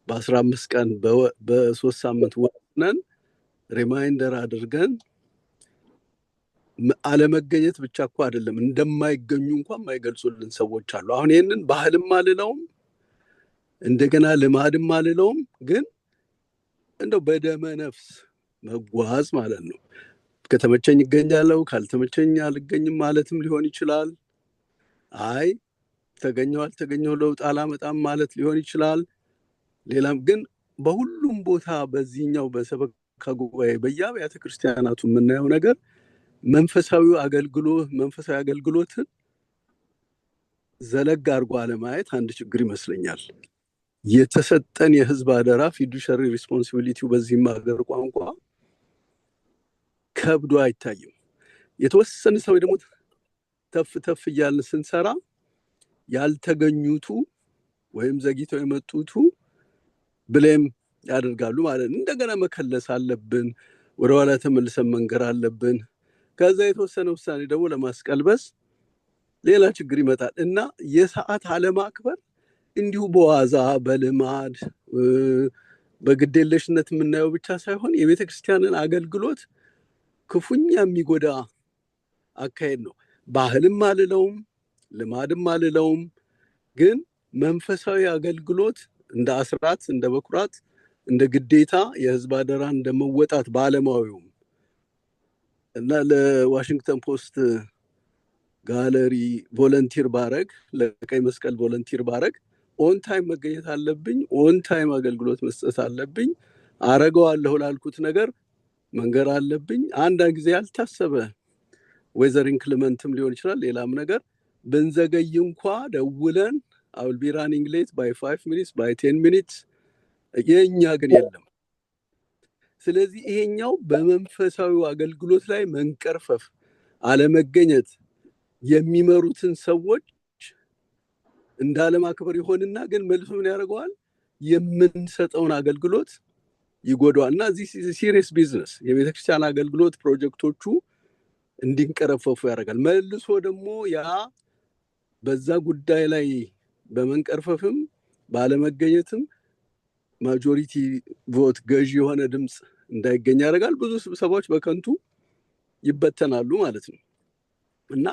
በ15 ቀን በ3 ሳምንት ወጥነን ሪማይንደር አድርገን አለመገኘት ብቻ እኮ አይደለም እንደማይገኙ እንኳን ማይገልጹልን ሰዎች አሉ። አሁን ይሄንን ባህልም አልለውም እንደገና ልማድም አልለውም፣ ግን እንደው በደመ ነፍስ መጓዝ ማለት ነው። ከተመቸኝ ይገኛለሁ፣ ካልተመቸኝ አልገኝም ማለትም ሊሆን ይችላል። አይ ተገኘው አልተገኘው ለውጥ አላመጣም ማለት ሊሆን ይችላል። ሌላም ግን በሁሉም ቦታ በዚህኛው በሰበካ ጉባኤ በየአብያተ ክርስቲያናቱ የምናየው ነገር መንፈሳዊ አገልግሎትን ዘለግ አድርጎ አለማየት አንድ ችግር ይመስለኛል። የተሰጠን የህዝብ አደራ ፊዱሻሪ ሪስፖንሲቢሊቲው በዚህም ሀገር ቋንቋ ከብዶ አይታይም። የተወሰነ ሰው ደግሞ ተፍ እያልን ስንሰራ ያልተገኙቱ ወይም ዘግይተው የመጡቱ ብሌም ያደርጋሉ ማለት ነው። እንደገና መከለስ አለብን፣ ወደ ኋላ ተመልሰን መንገር አለብን። ከዛ የተወሰነ ውሳኔ ደግሞ ለማስቀልበስ ሌላ ችግር ይመጣል እና የሰዓት አለማክበር እንዲሁ በዋዛ በልማድ በግዴለሽነት የምናየው ብቻ ሳይሆን የቤተ ክርስቲያንን አገልግሎት ክፉኛ የሚጎዳ አካሄድ ነው። ባህልም አልለውም ልማድም አልለውም፣ ግን መንፈሳዊ አገልግሎት እንደ አስራት እንደ በኩራት እንደ ግዴታ የህዝብ አደራ እንደመወጣት ባለማዊውም እና ለዋሽንግተን ፖስት ጋለሪ ቮለንቲር ባረግ ለቀይ መስቀል ቮለንቲር ባረግ ኦን ታይም መገኘት አለብኝ፣ ኦን ታይም አገልግሎት መስጠት አለብኝ። አረጋዋለሁ ላልኩት ነገር መንገር አለብኝ። አንድ ጊዜ ያልታሰበ ዌዘር ኢንክሊመንትም ሊሆን ይችላል ሌላም ነገር ብንዘገይ እንኳ ደውለን I will be running late by 5 minutes by 10 minutes የኛ ግን የለም። ስለዚህ ይሄኛው በመንፈሳዊ አገልግሎት ላይ መንቀርፈፍ አለመገኘት የሚመሩትን ሰዎች እንዳለማክበር ይሆንና ግን መልሶ ምን ያደርገዋል? የምንሰጠውን አገልግሎት ይጎዳዋል። እና this is a serious business። የቤተክርስቲያን አገልግሎት ፕሮጀክቶቹ እንዲንቀረፈፉ ያደርጋል። መልሶ ደግሞ ያ በዛ ጉዳይ ላይ በመንቀርፈፍም ባለመገኘትም ማጆሪቲ ቮት ገዢ የሆነ ድምጽ እንዳይገኝ ያደርጋል። ብዙ ስብሰባዎች በከንቱ ይበተናሉ ማለት ነው። እና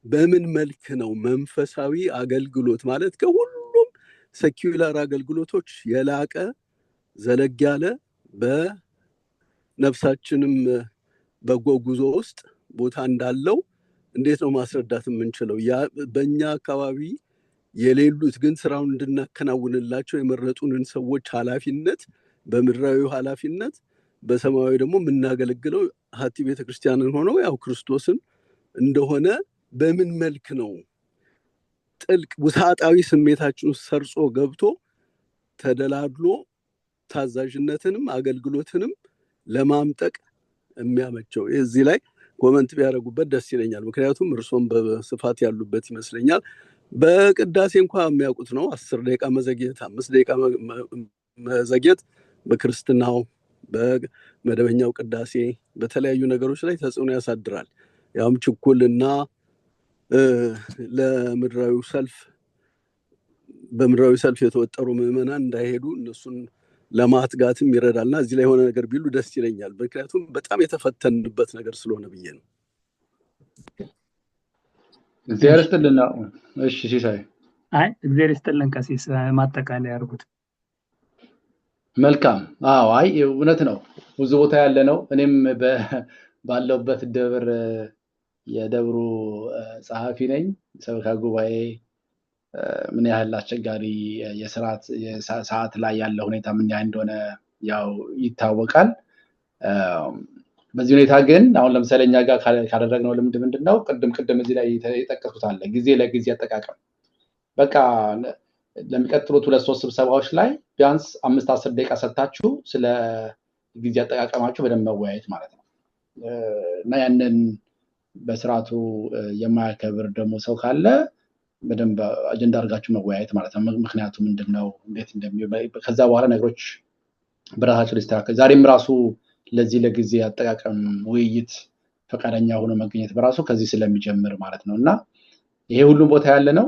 በምን መልክ ነው መንፈሳዊ አገልግሎት ማለት ከሁሉም ሴኩላር አገልግሎቶች የላቀ ዘለግ ያለ በነፍሳችንም በጎ ጉዞ ውስጥ ቦታ እንዳለው እንዴት ነው ማስረዳት የምንችለው? ያ በእኛ አካባቢ የሌሉት ግን ስራውን እንድናከናውንላቸው የመረጡንን ሰዎች ኃላፊነት በምድራዊ ኃላፊነት በሰማያዊ ደግሞ የምናገለግለው ሀቲ ቤተክርስቲያንን ሆነው ያው ክርስቶስን እንደሆነ በምን መልክ ነው ጥልቅ ውስጣዊ ስሜታችን ሰርጾ ገብቶ ተደላድሎ ታዛዥነትንም አገልግሎትንም ለማምጠቅ የሚያመቸው? እዚህ ላይ ኮመንት ቢያደርጉበት ደስ ይለኛል። ምክንያቱም እርሶም በስፋት ያሉበት ይመስለኛል። በቅዳሴ እንኳን የሚያውቁት ነው። 10 ደቂቃ መዘግየት 5 ደቂቃ መዘግየት በክርስትናው በመደበኛው ቅዳሴ በተለያዩ ነገሮች ላይ ተጽዕኖ ያሳድራል። ያውም ችኩልና ለምድራዊ ሰልፍ በምድራዊ ሰልፍ የተወጠሩ ምዕመናን እንዳይሄዱ እነሱን ለማትጋትም ይረዳልና እዚህ ላይ የሆነ ነገር ቢሉ ደስ ይለኛል። ምክንያቱም በጣም የተፈተንበት ነገር ስለሆነ ብዬ ነው። እግዚአብሔር ይስጥልን። እሺ ሲሳይ። አይ እግዚአብሔር ይስጥልን። ቀሲስ ማጠቃለያ ያርጉት። መልካም። አዎ አይ እውነት ነው። ብዙ ቦታ ያለ ነው። እኔም ባለውበት ደብር የደብሩ ጸሐፊ ነኝ። ሰበካ ጉባኤ ምን ያህል አስቸጋሪ የሰዓት ላይ ያለ ሁኔታ ምን ያህል እንደሆነ ያው ይታወቃል። በዚህ ሁኔታ ግን አሁን ለምሳሌ እኛ ጋር ካደረግነው ልምድ ምንድነው? ቅድም እዚህ ላይ የጠቀስኩት አለ ጊዜ ለጊዜ አጠቃቀም። በቃ ለሚቀጥሉት 2-3 ስብሰባዎች ላይ ቢያንስ 5-10 ደቂቃ ሰጣችሁ ስለ ጊዜ አጠቃቀማችሁ በደንብ መወያየት ማለት ነው። እና ያንን በስርዓቱ የማያከብር ደግሞ ሰው ካለ በደንብ አጀንዳ አድርጋችሁ መወያየት ማለት ነው። ምክንያቱ ምንድነው? እንዴት ከዛ በኋላ ነገሮች በራሳቸው ሊስተካከል ዛሬም ራሱ ለዚህ ለጊዜ አጠቃቀም ውይይት ፈቃደኛ ሆኖ መገኘት በራሱ ከዚህ ስለሚጀምር ማለት ነው። እና ይሄ ሁሉም ቦታ ያለ ነው።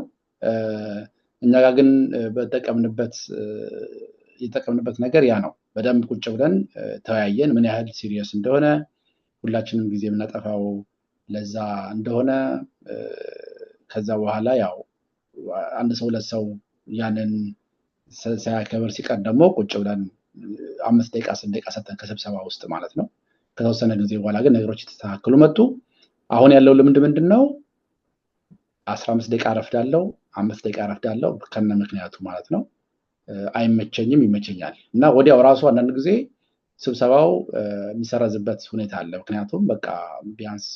እኛ ጋር ግን የተጠቀምንበት ነገር ያ ነው። በደንብ ቁጭ ብለን ተወያየን ምን ያህል ሲሪየስ እንደሆነ ሁላችንም ጊዜ የምናጠፋው ለዛ እንደሆነ ከዛ በኋላ ያው አንድ ሰው ለሰው ያንን ሳያከብር ሲቀር ደግሞ ቁጭ ብለን 5 ደቂቃ 10 ደቂቃ ሰጠን ከስብሰባ ውስጥ ማለት ነው። ከተወሰነ ጊዜ በኋላ ግን ነገሮች ተስተካከሉ መጡ። አሁን ያለው ልምድ ምንድነው? 15 ደቂቃ አረፍዳለሁ 5 ደቂቃ አረፍዳለሁ ከነ ምክንያቱ ማለት ነው። አይመቸኝም ይመቸኛል እና ወዲያው ራሱ አንዳንድ ጊዜ ስብሰባው የሚሰረዝበት ሁኔታ አለ። ምክንያቱም በቃ ቢያንስ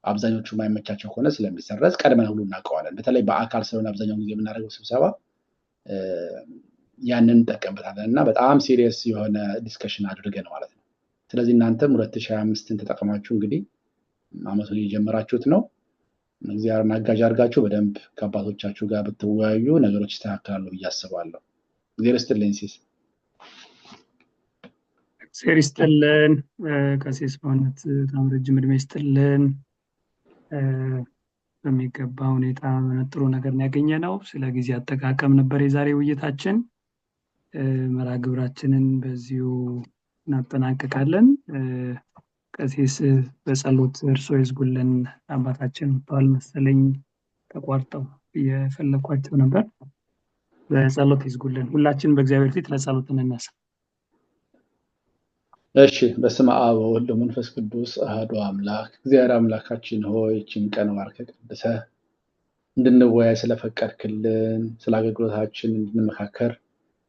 አብዛኞቹ የማይመቻቸው ከሆነ ስለሚሰረዝ ቀድመን ሁሉ እናውቀዋለን። በተለይ በአካል ስለሆነ አብዛኛው ጊዜ የምናደርገው ስብሰባ ያንን እንጠቀምበታለን እና በጣም ሲሪየስ የሆነ ዲስከሽን አድርገን ማለት ነው። ስለዚህ እናንተም 2025ን ተጠቅማችሁ እንግዲህ አመቱን የጀመራችሁት ነው። እግዚአብሔርን አጋዥ አድርጋችሁ በደንብ ከአባቶቻችሁ ጋር ብትወያዩ ነገሮች ይስተካከላሉ ብዬ አስባለሁ። እግዚአብሔር ይስጥልኝ ሲስ። እግዚአብሔር ይስጥልን ቀሲስ በእውነት በጣም ረጅም ዕድሜ ይስጥልን። በሚገባ ሁኔታ ጥሩ ነገር ያገኘነው ስለ ጊዜ አጠቃቀም ነበር የዛሬ ውይይታችን። መርሃ ግብራችንን በዚሁ እናጠናቅቃለን። ቀሲስ በጸሎት እርሶ ይዝጉልን። አባታችን ባል መሰለኝ ተቋርጠው እየፈለኳቸው ነበር። በጸሎት ይዝጉልን። ሁላችን በእግዚአብሔር ፊት ለጸሎት እንነሳ። እሺ በስመ አብ ወወልድ ወመንፈስ ቅዱስ አሐዱ አምላክ። እግዚአብሔር አምላካችን ሆይ ይህችን ቀን ባርከህ ቀድሰህ እንድንወያይ ስለፈቀድክልን ስለ አገልግሎታችን እንድንመካከር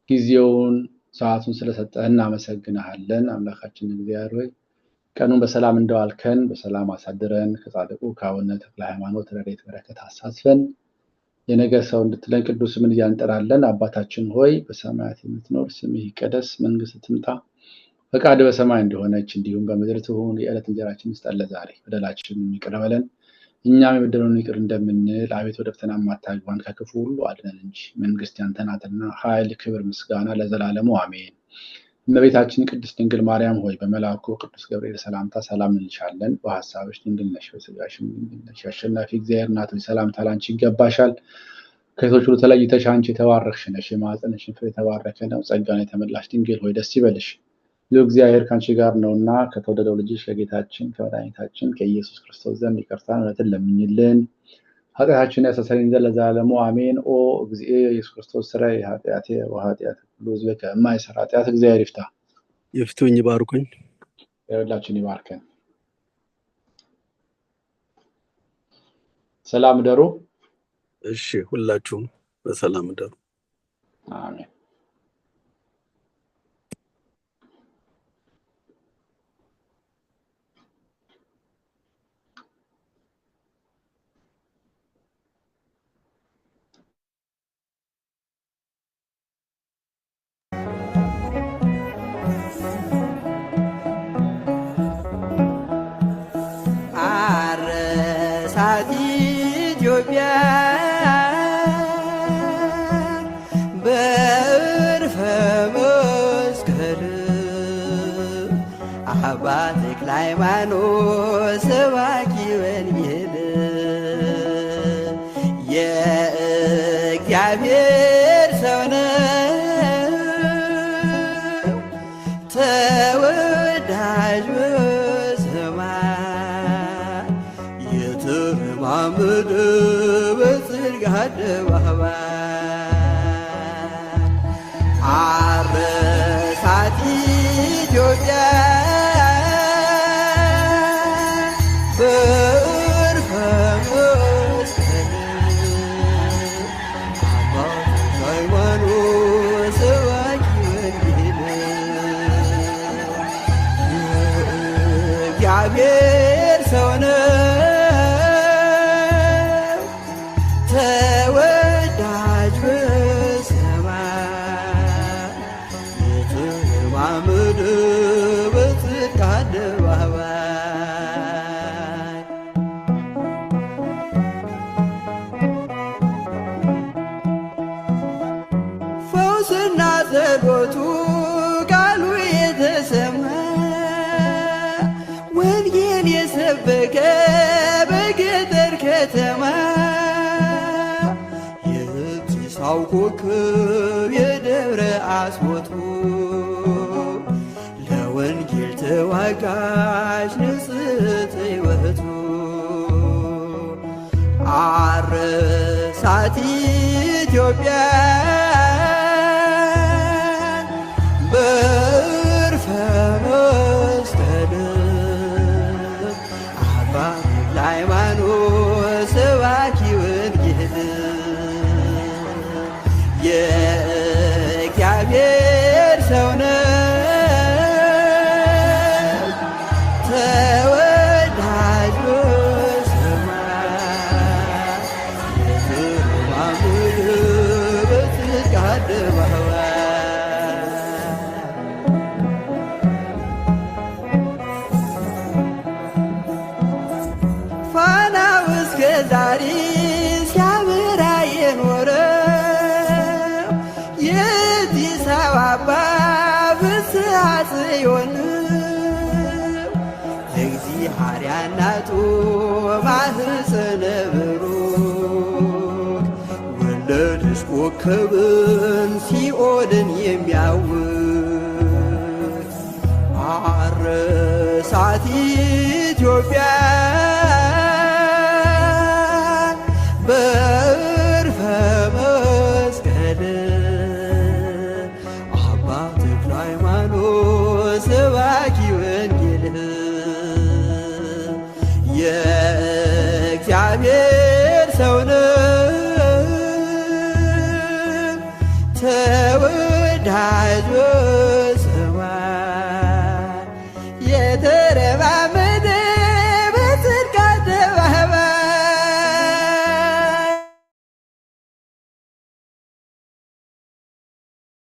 ጊዜውን ሰዓቱን ስለሰጠህ እናመሰግንሃለን። አምላካችን እግዚአብሔር ሆይ ቀኑን በሰላም እንደዋልከን በሰላም አሳድረን ከጻድቁ ከአቡነ ተክለ ሃይማኖት ረድኤት በረከት አሳትፈን የነገ ሰው እንድትለን ቅዱስ ስምን እያንጠራለን። አባታችን ሆይ በሰማያት የምትኖር ስምህ ይቀደስ፣ መንግስትህ ትምጣ፣ ፈቃድ በሰማይ እንደሆነች እንዲሁም በምድር ትሁን። የዕለት እንጀራችንን ስጠን ዛሬ፣ በደላችንን ይቅር በለን እኛም የበደሉንን ይቅር እንደምንል፣ አቤት ወደ ፈተና አታግባን ከክፉ ሁሉ አድነን እንጂ መንግስት ያንተ ናትና ኃይል፣ ክብር፣ ምስጋና ለዘላለሙ አሜን። እመቤታችን ቅድስት ድንግል ማርያም ሆይ በመልአኩ ቅዱስ ገብርኤል ሰላምታ ሰላም እንልሻለን። በሐሳብሽ ድንግል ነሽ፣ በሥጋሽም ድንግል ነሽ። አሸናፊ እግዚአብሔር እናት ሆይ ሰላምታ ላንቺ ይገባሻል። ከሴቶች ሁሉ ተለይተሽ አንቺ የተባረክሽ ነሽ፣ የማኅፀንሽ ፍሬ የተባረከ ነው። ጸጋን የተመላሽ ድንግል ሆይ ደስ ይበልሽ፣ እግዚአብሔር ከአንቺ ጋር ነውና ከተወደደው ልጅሽ ከጌታችን ከመድኃኒታችን ከኢየሱስ ክርስቶስ ዘንድ ይቅርታን ምሕረትን ለምኝልን ኃጢአታችንን ያስተሰርይልን ዘንድ ለዘላለሙ አሜን። ኦ እግዚእ ኢየሱስ ክርስቶስ ሥራይ ኃጢአቴ ወኃጢአተ ኩሉ ሕዝብ ከማይሠራ ኃጢአት እግዚአብሔር ይፍታ። ይፍቱኝ፣ ይባርኩኝ፣ ሁላችን ይባርከን። ሰላም ደሩ። እሺ ሁላችሁም በሰላም ደሩ። አሜን። አረሳት ኢትዮጵያ በዕርፈ መስቀል አባ ተክለ ሃይማኖት ሰባኪ ወንጌል የእግዚአብሔር ሰው ነው ተወዳጅ በሰማይ የተረማመደ በጽድቅ አደባባይ አረሳት ኢትዮጵያ በዕርፈ መስቀል አባ ተክለ ሃይማኖት ሰባኪ ወንጌል የእግዚአብሔር ሰው ነው ተወዳጅ በሰማይ የተረማመደ በጽድቅ አደባባይ ፈውስና ጸሎቱ ቃሉ የተሰማ ወንጌል የሰበከ በገጠር ከተማ የጢሳው ኮከብ የደብረ አስቦቱ ለወንጌል ተዋጋሽ ንጽሕት ሕይወቱ አረሳት ኢትዮጵያ በዕርፈ መስቀል አባ ተክለ ሃይማኖት ሰባኪ ወንጌል የእግዚአብሔር ሰው ነው ተወዳጅ በሰማይ የተረማመደ በጽድቅ አደባባይ ፋናው እስከ ዛሬ ሲያበራ የኖረው የጢሳው አባ ፍስሐ ጽዮን ለእግዚአብሔር እናቱ ማኅፀነ ብሩክ ወለደች ኮከብን ሲኦልን የሚያውቅ አረሳት ኢትዮጵያ በዕርፈ መስቀል አባ ተክለ ሃይማኖት ሰባኪ ወንጌል የእግዚአብሔር ሰው ነው